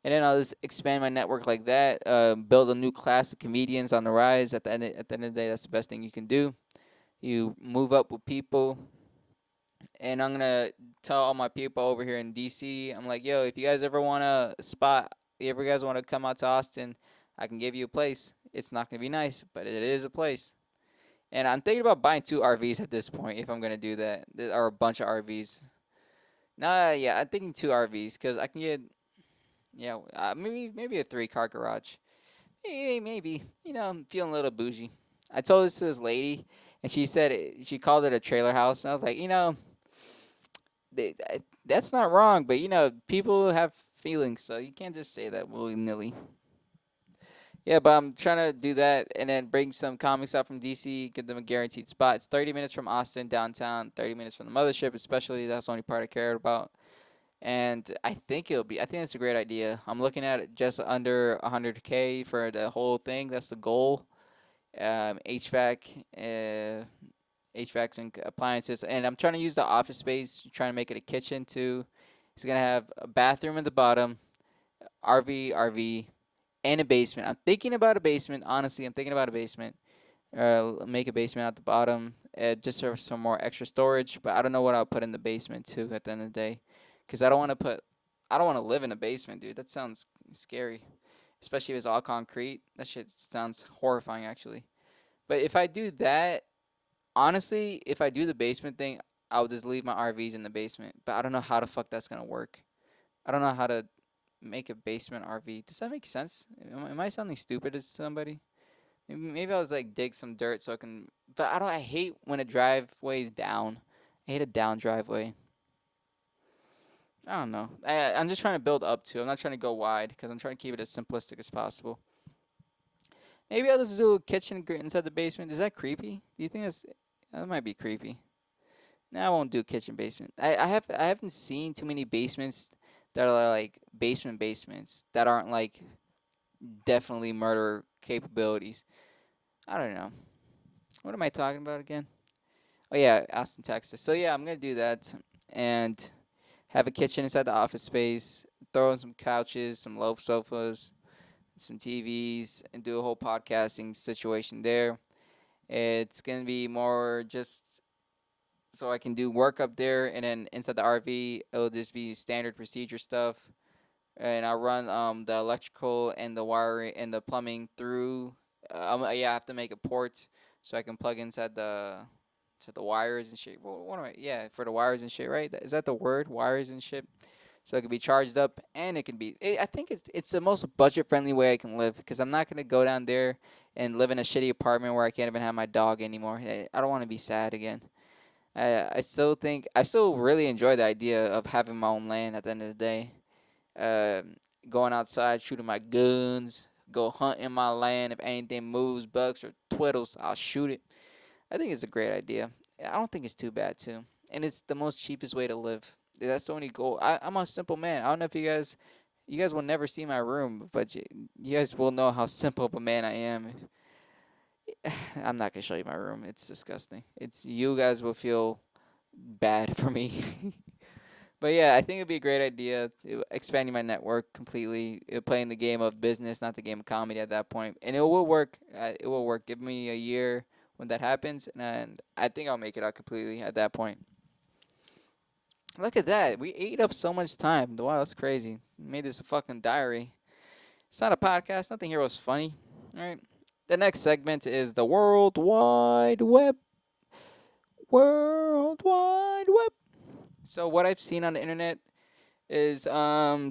And then I'll just expand my network like that, build a new class of comedians on the rise. At the end of the day, that's the best thing you can do. You move up with people. And I'm going to tell all my people over here in DC, I'm like, yo, if you guys ever want a spot, if you guys want to come out to Austin, I can give you a place. It's not going to be nice, but it is a place. And I'm thinking about buying 2 RVs at this point if I'm going to do that, or a bunch of RVs. Nah, yeah, I'm thinking 2 RVs because I can get, yeah, maybe a 3-car garage. Maybe. I'm feeling a little bougie. I told this to this lady, and she said she called it a trailer house, and I was like, that's not wrong, but people have feelings, so you can't just say that willy nilly. Yeah, but I'm trying to do that and then bring some comics out from DC, give them a guaranteed spot. It's 30 minutes from Austin downtown, 30 minutes from the mothership, especially. That's the only part I cared about. And I think it's a great idea. I'm looking at it just under 100K for the whole thing. That's the goal. HVAC, HVACs and appliances, and I'm trying to use the office space, trying to make it a kitchen too. It's gonna have a bathroom at the bottom, RV, and a basement. I'm thinking about a basement. Honestly, I'm thinking about a basement. Make a basement at the bottom, just for some more extra storage. But I don't know what I'll put in the basement too. At the end of the day, because I don't want to live in a basement, dude. That sounds scary, especially if it's all concrete. That shit sounds horrifying, actually. But if I do that, honestly, if I do the basement thing, I'll just leave my RVs in the basement. But I don't know how the fuck that's gonna work. I don't know how to make a basement RV. Does that make sense? Am I sounding stupid to somebody? Maybe I'll just like dig some dirt so I can. But I don't. I hate when a driveway is down. I hate a down driveway. I don't know. I'm just trying to build up to. I'm not trying to go wide because I'm trying to keep it as simplistic as possible. Maybe I'll just do a kitchen inside the basement. Is that creepy? Do you think that might be creepy? No, I won't do kitchen basement. I haven't seen too many basements that are like basements that aren't like definitely murder capabilities. I don't know. What am I talking about again? Oh yeah, Austin, Texas. So yeah, I'm gonna do that and have a kitchen inside the office space. Throw in some couches, some low sofas, some TVs, and do a whole podcasting situation there. It's gonna be more just so I can do work up there, and then inside the RV, it'll just be standard procedure stuff. And I'll run the electrical and the wiring and the plumbing through. Yeah, I have to make a port so I can plug inside the wires and shit. What am I? Yeah, for the wires and shit, right? Is that the word? Wires and shit. So it can be charged up, and it can be. I think it's the most budget friendly way I can live because I'm not gonna go down there and live in a shitty apartment where I can't even have my dog anymore. I don't want to be sad again. I still really enjoy the idea of having my own land at the end of the day. Going outside, shooting my guns, go hunt in my land. If anything moves, bucks or twiddles, I'll shoot it. I think it's a great idea. I don't think it's too bad too, and it's the most cheapest way to live. That's the only goal. I'm a simple man. I don't know if you guys will never see my room, but you guys will know how simple of a man I am. I'm not gonna show you my room. It's disgusting. It's you guys will feel bad for me. But yeah, I think it'd be a great idea expanding my network completely, playing the game of business, not the game of comedy at that point, and it will work. It will work. Give me a year when that happens, and I think I'll make it out completely at that point. Look at that. We ate up so much time. Wow, that's crazy. Made this a fucking diary. It's not a podcast. Nothing here was funny. All right. The next segment is the World Wide Web. World Wide Web. So what I've seen on the internet is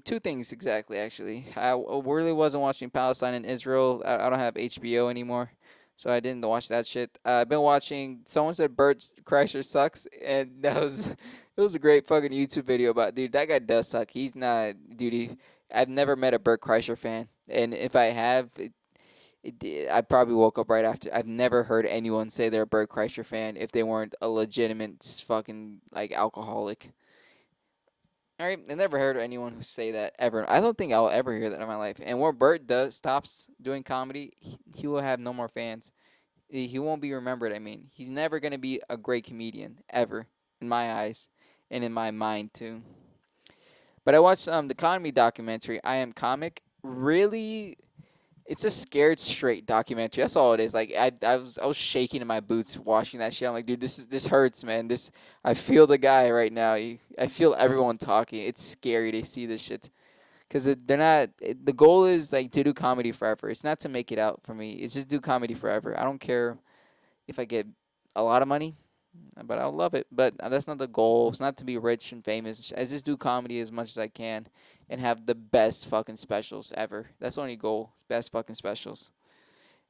two things exactly. Actually, really wasn't watching Palestine and Israel. I don't have HBO anymore, so I didn't watch that shit. I've been watching. Someone said Bert Kreischer sucks, and that was it was a great fucking YouTube video about, dude. That guy does suck. He's not, dude. I've never met a Bert Kreischer fan, and if I have, I probably woke up right after. I've never heard anyone say they're a Bert Kreischer fan if they weren't a legitimate fucking like alcoholic. All right, I never heard of anyone who say that ever. I don't think I'll ever hear that in my life. And when Bert does stops doing comedy, he will have no more fans. He won't be remembered. I mean, he's never gonna be a great comedian ever, in my eyes, and in my mind too. But I watched the comedy documentary. I Am Comic. Really, it's a scared straight documentary. That's all it is. Like I was shaking in my boots watching that shit. I'm like, dude, this hurts, man. I feel the guy right now. I feel everyone talking. It's scary to see this shit because they're not. The goal is like to do comedy forever. It's not to make it out for me. It's just do comedy forever. I don't care if I get a lot of money, but I'll love it. But that's not the goal. It's not to be rich and famous. I just do comedy as much as I can and have the best fucking specials ever. That's the only goal. Best fucking specials.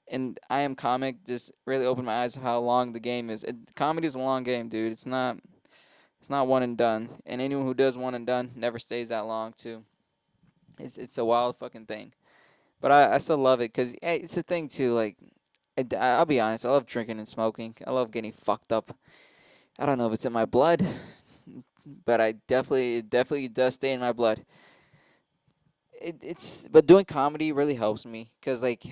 And I Am Comic just really opened my eyes to how long the game is. Comedy is a long game, dude. It's not one and done. And anyone who does one and done never stays that long too. It's a wild fucking thing. But I still love it because it's a thing too. Like I'll be honest, I love drinking and smoking. I love getting fucked up. I don't know if it's in my blood, but it definitely does stay in my blood. But doing comedy really helps me because like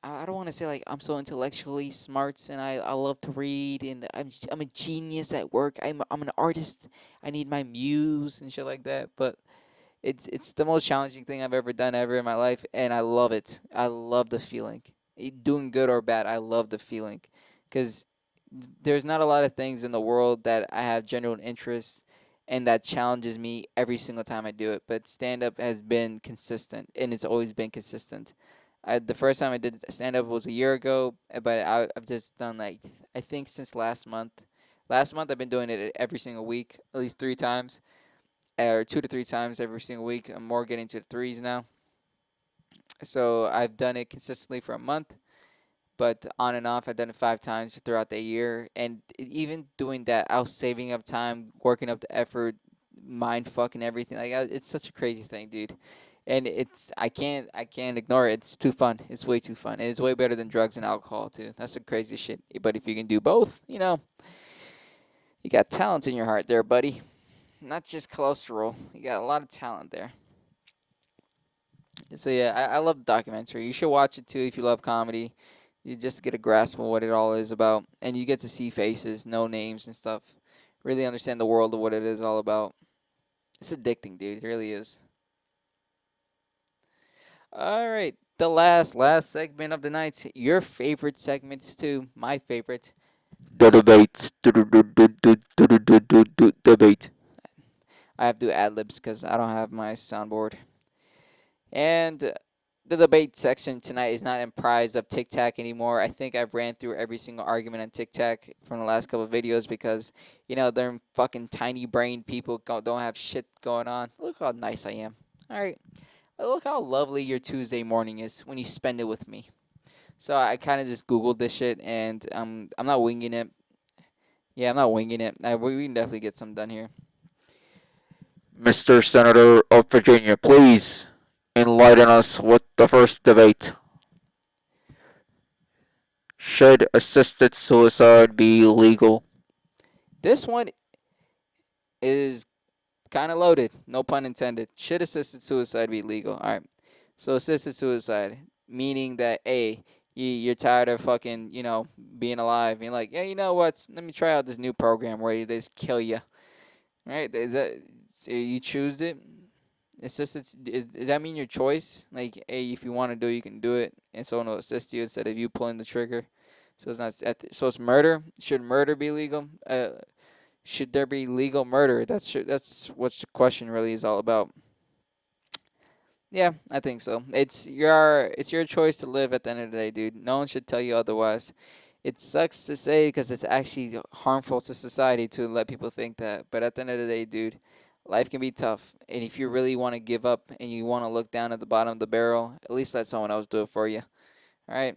I don't want to say like I'm so intellectually smart and I love to read and I'm a genius at work. I'm an artist. I need my muse and shit like that. But it's the most challenging thing I've ever done ever in my life, and I love it. I love the feeling. Doing good or bad, I love the feeling, because there's not a lot of things in the world that I have genuine interest and that challenges me every single time I do it. But stand up has been consistent, and it's always been consistent. The first time I did stand up was a year ago, but I've just done like I think since last month. Last month I've been doing it every single week, at least 3 times, or 2 to 3 times every single week. I'm more getting to the threes now. So I've done it consistently for a month, but on and off, I've done it 5 times throughout the year. And even doing that, I was saving up time, working up the effort, mind fucking everything. Like it's such a crazy thing, dude. And I can't ignore it. It's too fun. It's way too fun, and it's way better than drugs and alcohol too. That's the crazy shit. But if you can do both, you got talent in your heart there, buddy. Not just cholesterol. You got a lot of talent there. So yeah, I love the documentary. You should watch it too if you love comedy. You just get a grasp of what it all is about, and you get to see faces, know names and stuff. Really understand the world of what it is all about. It's addicting, dude. It really is. All right, the last segment of the night. Your favorite segments too. My favorite. The debate. Debate. I have to do ad libs because I don't have my soundboard. And the debate section tonight is not comprised of TikTok anymore. I think I've ran through every single argument on TikTok from the last couple of videos because, they're fucking tiny brain people don't have shit going on. Look how nice I am. All right. Look how lovely your Tuesday morning is when you spend it with me. So I kind of just Googled this shit and I'm not winging it. Yeah, I'm not winging it. We can definitely get some done here. Mr. Senator of Virginia, please enlighten us with the first debate. Should assisted suicide be legal? This one is kind of loaded, no pun intended. Should assisted suicide be legal? All right. So assisted suicide, meaning that you're tired of fucking being alive. You're like, yeah, you know what? Let me try out this new program where they just kill you. Right? Is that so you choose it? Assisted does that mean your choice? Like, hey, if you want to do, you can do it, and someone will assist you instead of you pulling the trigger. So it's not. So it's murder. Should murder be legal? Should there be legal murder? That's what the question really is all about. Yeah, I think so. It's your choice to live at the end of the day, dude. No one should tell you otherwise. It sucks to say because it's actually harmful to society to let people think that. But at the end of the day, dude, life can be tough. And if you really want to give up and you want to look down at the bottom of the barrel, at least let someone else do it for you. All right?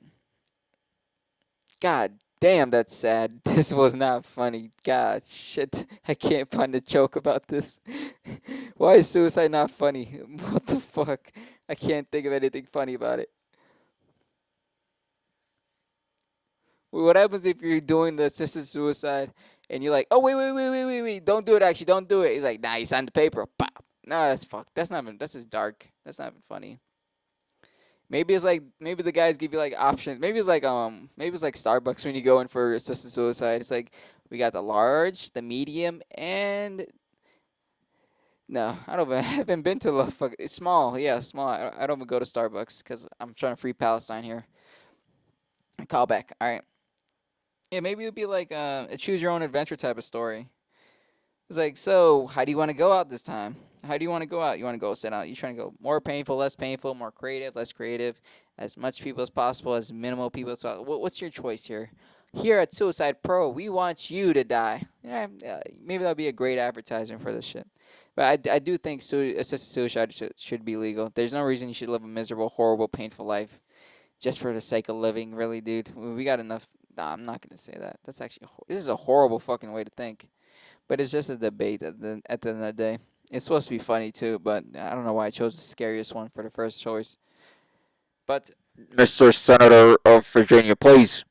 God damn, that's sad. This was not funny. God, shit. I can't find a joke about this. Why is suicide not funny? What the fuck? I can't think of anything funny about it. What happens if you're doing the assisted suicide and you're like, oh, wait, don't do it, actually, don't do it. He's like, nah, you signed the paper. Pop. No, that's fuck. That's just dark. That's not even funny. Maybe the guys give you like options. Maybe it's like Starbucks when you go in for assisted suicide. It's like we got the large, the medium, and no, I don't. I haven't been to the fuck. It's small, yeah, small. I don't even go to Starbucks because I'm trying to free Palestine here. Call back. All right. Yeah, maybe it'd be like a choose your own adventure type of story. It's like, so how do you want to go out this time? How do you want to go out? You want to go sit out? You trying to go more painful, less painful, more creative, less creative, as much people as possible, as minimal people as possible? What's your choice here? Here at Suicide Pro, we want you to die. Yeah, maybe that'll be a great advertisement for this shit. But I do think assisted suicide should be legal. There's no reason you should live a miserable, horrible, painful life just for the sake of living. Really, dude, we got enough. Nah, I'm not gonna say that. That's actually this is a horrible fucking way to think. But it's just a debate at the end of the day. It's supposed to be funny too, but I don't know why I chose the scariest one for the first choice. But Mr. Senator of Virginia, please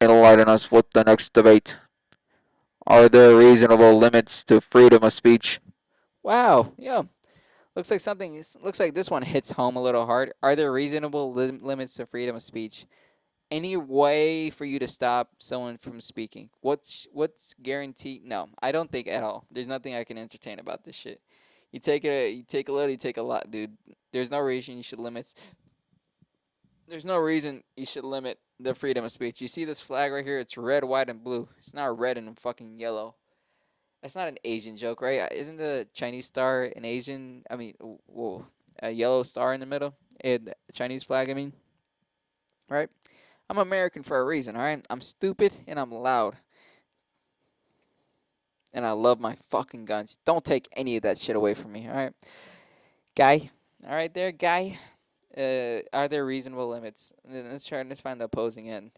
enlighten us with the next debate. Are there reasonable limits to freedom of speech? wow, yeah, looks like this one hits home a little hard. Are there reasonable limits to freedom of speech? Any way for you to stop someone from speaking? What's guaranteed? No, I don't think at all. There's nothing I can entertain about this shit. You take a little, you take a lot, dude. There's no reason you should limit There's no reason you should limit the freedom of speech. You see this flag right here? It's red, white, and blue. It's not red and fucking yellow. That's not an Asian joke, right? Isn't the Chinese star an Asian? I mean, whoa, a yellow star in the middle? The Chinese flag, I mean, right? I'm American for a reason, all right? I'm stupid and I'm loud. And I love my fucking guns. Don't take any of that shit away from me, all right? Guy. All right there, guy. Are there reasonable limits? Let's find the opposing end.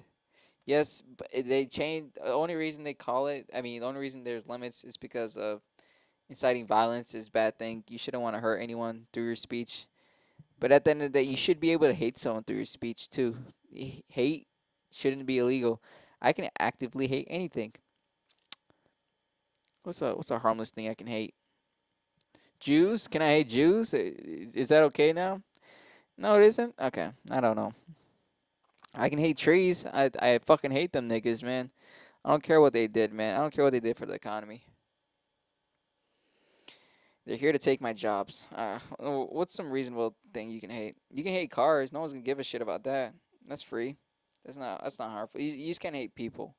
Yes, but they changed. The only reason they call it, I mean, the only reason there's limits is because of inciting violence is a bad thing. You shouldn't want to hurt anyone through your speech. But at the end of the day, you should be able to hate someone through your speech too. Hate shouldn't be illegal. I can actively hate anything. What's a harmless thing I can hate? Jews? Can I hate Jews? Is that okay now? No, it isn't. Okay, I don't know. I can hate trees. I fucking hate them niggas, man. I don't care what they did, man. I don't care what they did for the economy. They're here to take my jobs. What's some reasonable thing you can hate? You can hate cars. No one's gonna give a shit about that. That's free. That's not harmful. You just can't hate people.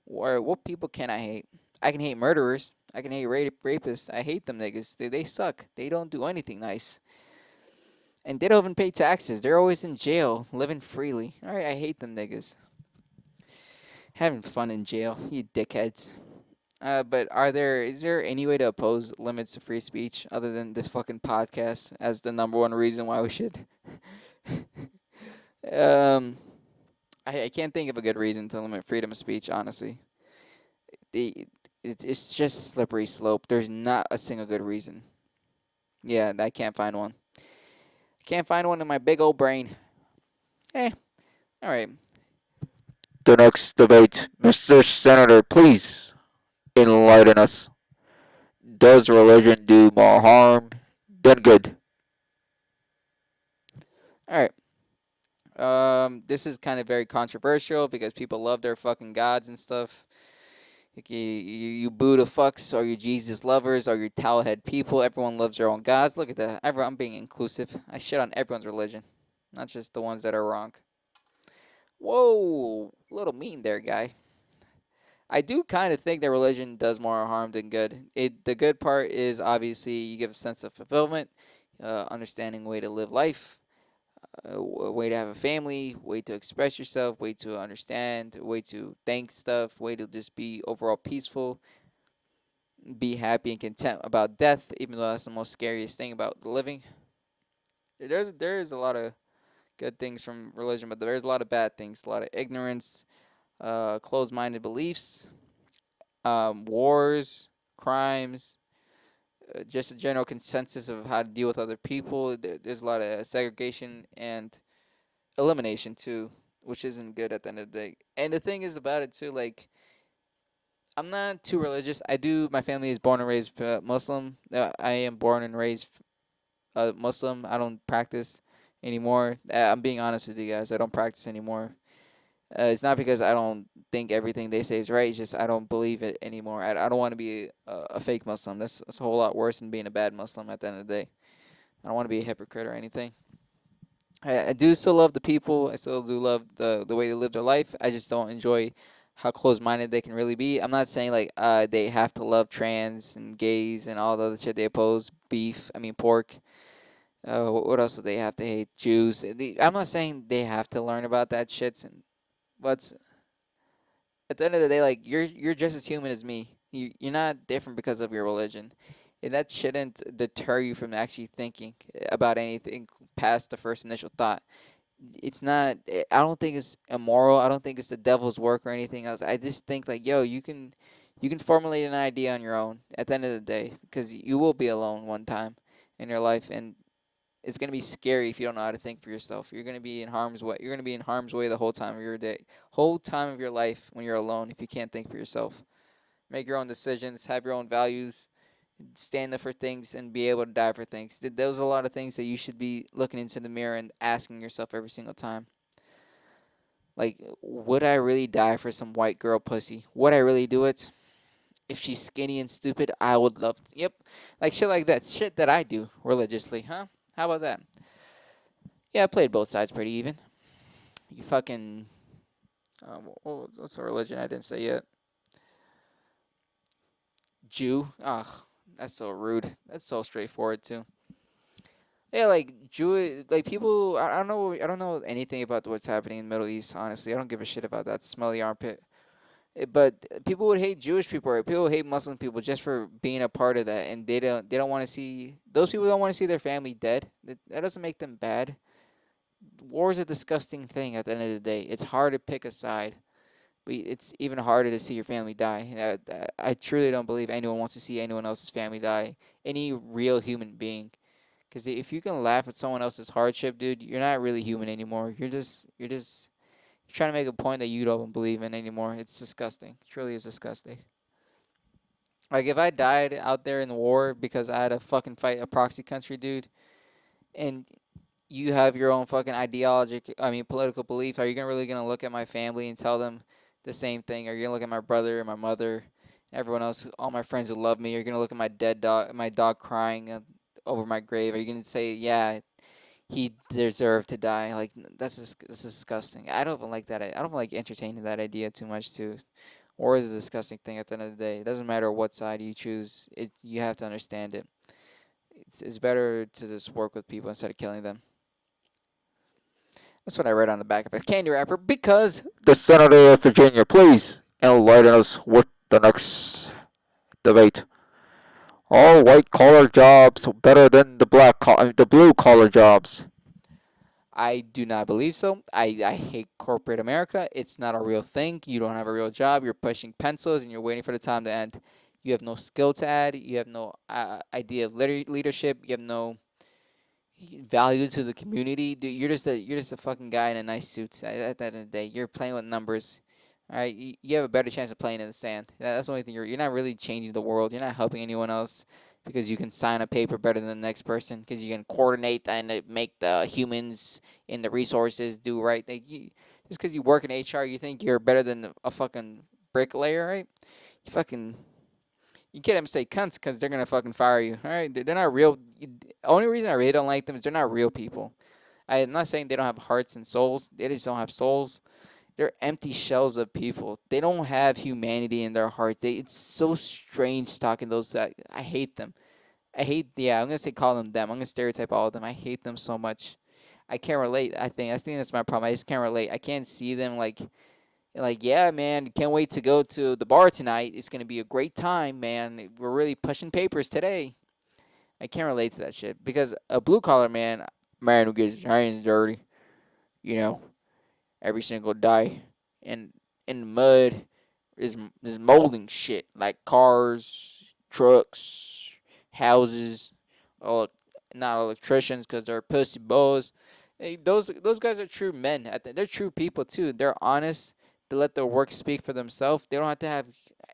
Or what people can I hate? I can hate murderers. I can hate rapists. I hate them niggas. They suck. They don't do anything nice. And they don't even pay taxes. They're always in jail, living freely. Alright, I hate them niggas. Having fun in jail, you dickheads. But is there any way to oppose limits to free speech other than this fucking podcast as the number one reason why we should? um, I can't think of a good reason to limit freedom of speech, honestly. The it's just a slippery slope. There's not a single good reason. Yeah, I can't find one. Can't find one in my big old brain. Eh, all right. The next debate. Mr. Senator, please enlighten us. Does religion do more harm than good? All right. This is kind of very controversial because people love their fucking gods and stuff. Like you Buddha fucks, or you Jesus lovers, or you towelhead people. Everyone loves their own gods. Look at that. I'm being inclusive. I shit on everyone's religion, not just the ones that are wrong. Whoa, little mean there, guy. I do kind of think that religion does more harm than good. The good part is obviously you give a sense of fulfillment, understanding way to live life, a way to have a family, way to express yourself, way to understand, way to thank stuff, way to just be overall peaceful, be happy and content about death, even though that's the most scariest thing about the living. There's a lot of good things from religion, but there's a lot of bad things, a lot of ignorance, closed-minded beliefs, wars, crimes, just a general consensus of how to deal with other people. There's a lot of segregation and elimination too, which isn't good at the end of the day. And the thing is about it too, like I'm not too religious. I do. My family is born and raised Muslim. I am born and raised Muslim. I don't practice anymore. I'm being honest with you guys. I don't practice anymore. It's not because I don't think everything they say is right. It's just I don't believe it anymore. I don't want to be a fake Muslim. That's a whole lot worse than being a bad Muslim at the end of the day. I don't want to be a hypocrite or anything. I do still love the people. I still do love the way they live their life. I just don't enjoy how close-minded they can really be. I'm not saying like they have to love trans and gays and all the other shit they oppose. Beef, I mean pork. What else do they have to hate? Jews. I'm not saying they have to learn about that shit. But at the end of the day, like you're just as human as me. You're not different because of your religion, and that shouldn't deter you from actually thinking about anything past the first initial thought. It's not. I don't think it's immoral. I don't think it's the devil's work or anything else. I just think like, yo, you can formulate an idea on your own at the end of the day, because you will be alone one time in your life, and it's gonna be scary if you don't know how to think for yourself. You're gonna be in harm's way. You're gonna be in harm's way the whole time of your day, whole time of your life when you're alone. If you can't think for yourself, make your own decisions, have your own values, stand up for things, and be able to die for things. Those are a lot of things that you should be looking into the mirror and asking yourself every single time. Like, would I really die for some white girl pussy? Would I really do it? If she's skinny and stupid, I would love to. Yep, like shit like that. Shit that I do religiously, huh? How about that? Yeah, I played both sides pretty even. You fucking. What's a religion I didn't say yet? Jew. Ugh, that's so rude. That's so straightforward too. Yeah, like Jew, like people. I don't know. I don't know anything about what's happening in the Middle East. Honestly, I don't give a shit about that smelly armpit. But people would hate Jewish people, or people hate Muslim people just for being a part of that, and they don't want to see those people don't want to see their family dead. That doesn't make them bad. War is a disgusting thing. At the end of the day, it's hard to pick a side. But it's even harder to see your family die. I truly don't believe anyone wants to see anyone else's family die. Any real human being. Because if you can laugh at someone else's hardship, dude, you're not really human anymore. You're trying to make a point that you don't believe in anymore. It's disgusting. It truly is disgusting. Like if I died out there in the war because I had to fucking fight a proxy country, dude, and you have your own fucking political beliefs, are you really gonna look at my family and tell them the same thing? Are you gonna look at my brother, my mother, everyone else, all my friends who love me? Are you gonna look at my dead dog, my dog crying over my grave? Are you gonna say, yeah, he deserved to die? Like that's disgusting. I don't even like that. I don't like entertaining that idea too much too. War is a disgusting thing at the end of the day. It doesn't matter what side you choose. You have to understand it. It's better to just work with people instead of killing them. That's what I read on the back of a candy wrapper because The Senator of Virginia, please enlighten us with the next debate. Are white collar jobs better than the blue collar jobs? I do not believe so. I hate corporate America. It's not a real thing. You don't have a real job. You're pushing pencils and you're waiting for the time to end. You have no skill to add. You have no idea of leadership. You have no value to the community. Dude, you're just a fucking guy in a nice suit. At the end of the day, you're playing with numbers. All right, you have a better chance of playing in the sand. That's the only thing. You're not really changing the world. You're not helping anyone else because you can sign a paper better than the next person because you can coordinate and make the humans and the resources do right. Just because you work in HR, you think you're better than a fucking bricklayer, right? You fucking you can't even say cunts because they're gonna fucking fire you. All right, they're not real. Only reason I really don't like them is they're not real people. I'm not saying they don't have hearts and souls. They just don't have souls. They're empty shells of people. They don't have humanity in their heart. It's so strange talking those. I hate them. I hate. Yeah, I'm gonna say call them. I'm gonna stereotype all of them. I hate them so much. I can't relate. I think that's my problem. I just can't relate. I can't see them like yeah, man. Can't wait to go to the bar tonight. It's gonna be a great time, man. We're really pushing papers today. I can't relate to that shit because a blue collar man who gets his hands dirty, you know, every single day, and in the mud is molding shit like cars, trucks, houses, all not electricians because they're pussy boys. Hey, those guys are true men. They're true people too. They're honest. They let their work speak for themselves. They don't have to have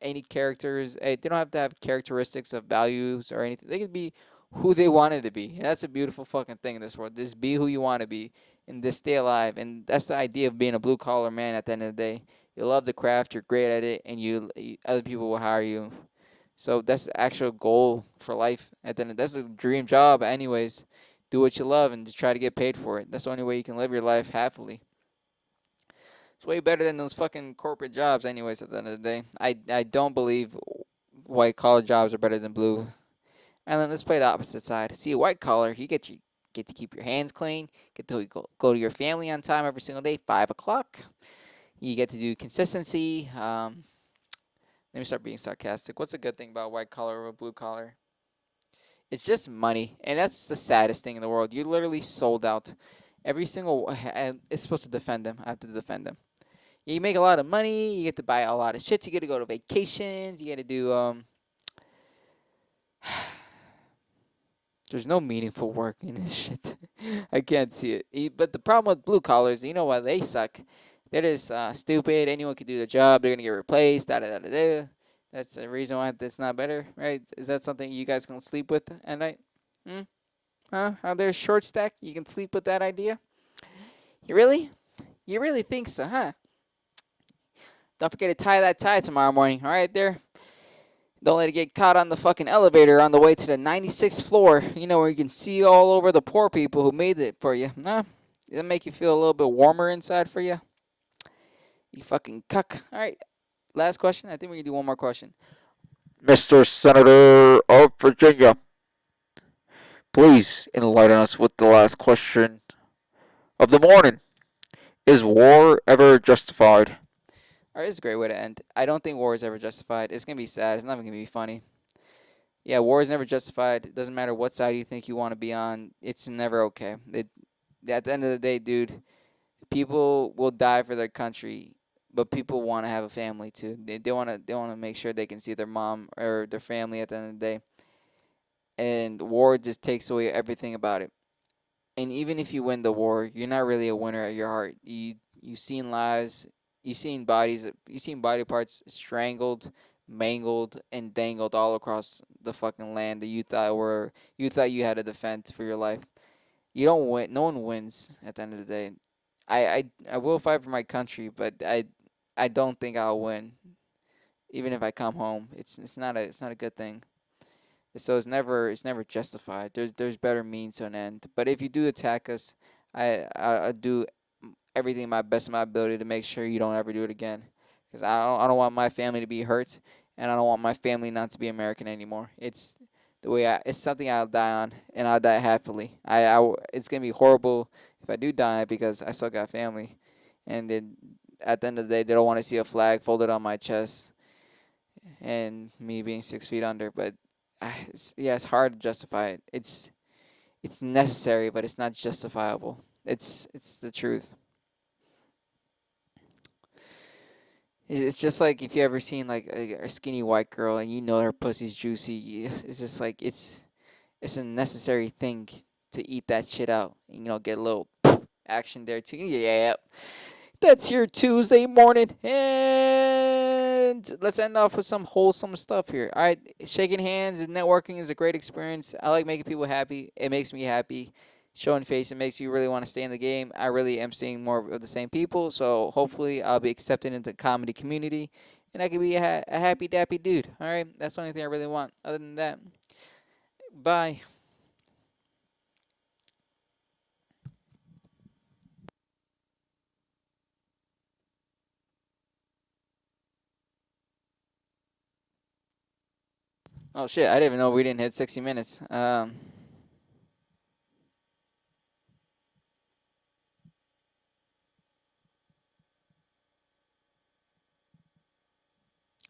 any characters. They don't have to have characteristics of values or anything. They can be who they wanted to be. And that's a beautiful fucking thing in this world. Just be who you want to be and just stay alive. And that's the idea of being a blue collar man at the end of the day. You love the craft, you're great at it, and other people will hire you. So that's the actual goal for life. At the end, that's a dream job, anyways. Do what you love and just try to get paid for it. That's the only way you can live your life happily. It's way better than those fucking corporate jobs, anyways. At the end of the day, I don't believe white collar jobs are better than blue. And then let's play the opposite side. See, white collar, get to keep your hands clean, get to go to your family on time every single day, 5 o'clock. You get to do consistency. Let me start being sarcastic. What's a good thing about white collar or blue collar? It's just money, and that's the saddest thing in the world. You literally sold out. Every single and it's supposed to defend them. I have to defend them. You make a lot of money. You get to buy a lot of shit. You get to go to vacations. You get to do There's no meaningful work in this shit. I can't see it. But the problem with blue collars, you know why they suck? They're just stupid. Anyone can do the job. They're gonna get replaced. Da da da da da. That's the reason why that's not better, right? Is that something you guys can sleep with at night? Hmm? Huh? How there's short stack? You can sleep with that idea? You really? You really think so, huh? Don't forget to tie that tie tomorrow morning. All right, there. Don't let it get caught on the fucking elevator on the way to the 96th floor. You know where you can see all over the poor people who made it for you. Nah, it'll make you feel a little bit warmer inside for you. You fucking cuck. All right, last question. I think we can do one more question. Mr. Senator of Virginia, please enlighten us with the last question of the morning. Is war ever justified? All right, this is a great way to end. I don't think war is ever justified. It's gonna be sad. It's not even gonna be funny. Yeah, war is never justified. It doesn't matter what side you think you want to be on. It's never okay. At the end of the day, dude, people will die for their country, but people want to have a family too. They want to make sure they can see their mom or their family at the end of the day. And war just takes away everything about it. And even if you win the war, you're not really a winner at your heart. You've seen lives, you've seen body parts strangled, mangled, and dangled all across the fucking land that you thought you had to defend for your life. You don't win. No one wins at the end of the day. I will fight for my country, but I don't think I'll win. Even if I come home, it's not a good thing. So it's never justified. There's better means to an end. But if you do attack us, I do everything my best of my ability to make sure you don't ever do it again. Because I don't want my family to be hurt, and I don't want my family not to be American anymore. It's something I'll die on, and I'll die happily. It's gonna be horrible if I do die because I still got family, and then at the end of the day they don't want to see a flag folded on my chest and me being 6 feet under. But yeah, it's hard to justify it. It's necessary, but it's not justifiable. It's the truth. It's just like if you ever seen like a skinny white girl and you know her pussy's juicy. It's just like it's a necessary thing to eat that shit out. Get a little action there too. Yeah, that's your Tuesday morning, and let's end off with some wholesome stuff here. All right, shaking hands and networking is a great experience. I like making people happy. It makes me happy. Showing face, it makes you really want to stay in the game. I really am seeing more of the same people, so hopefully I'll be accepted into the comedy community, and I can be a happy dappy dude. All right, that's the only thing I really want. Other than that, bye. Oh shit! I didn't even know we didn't hit 60 minutes.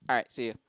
All right. See you.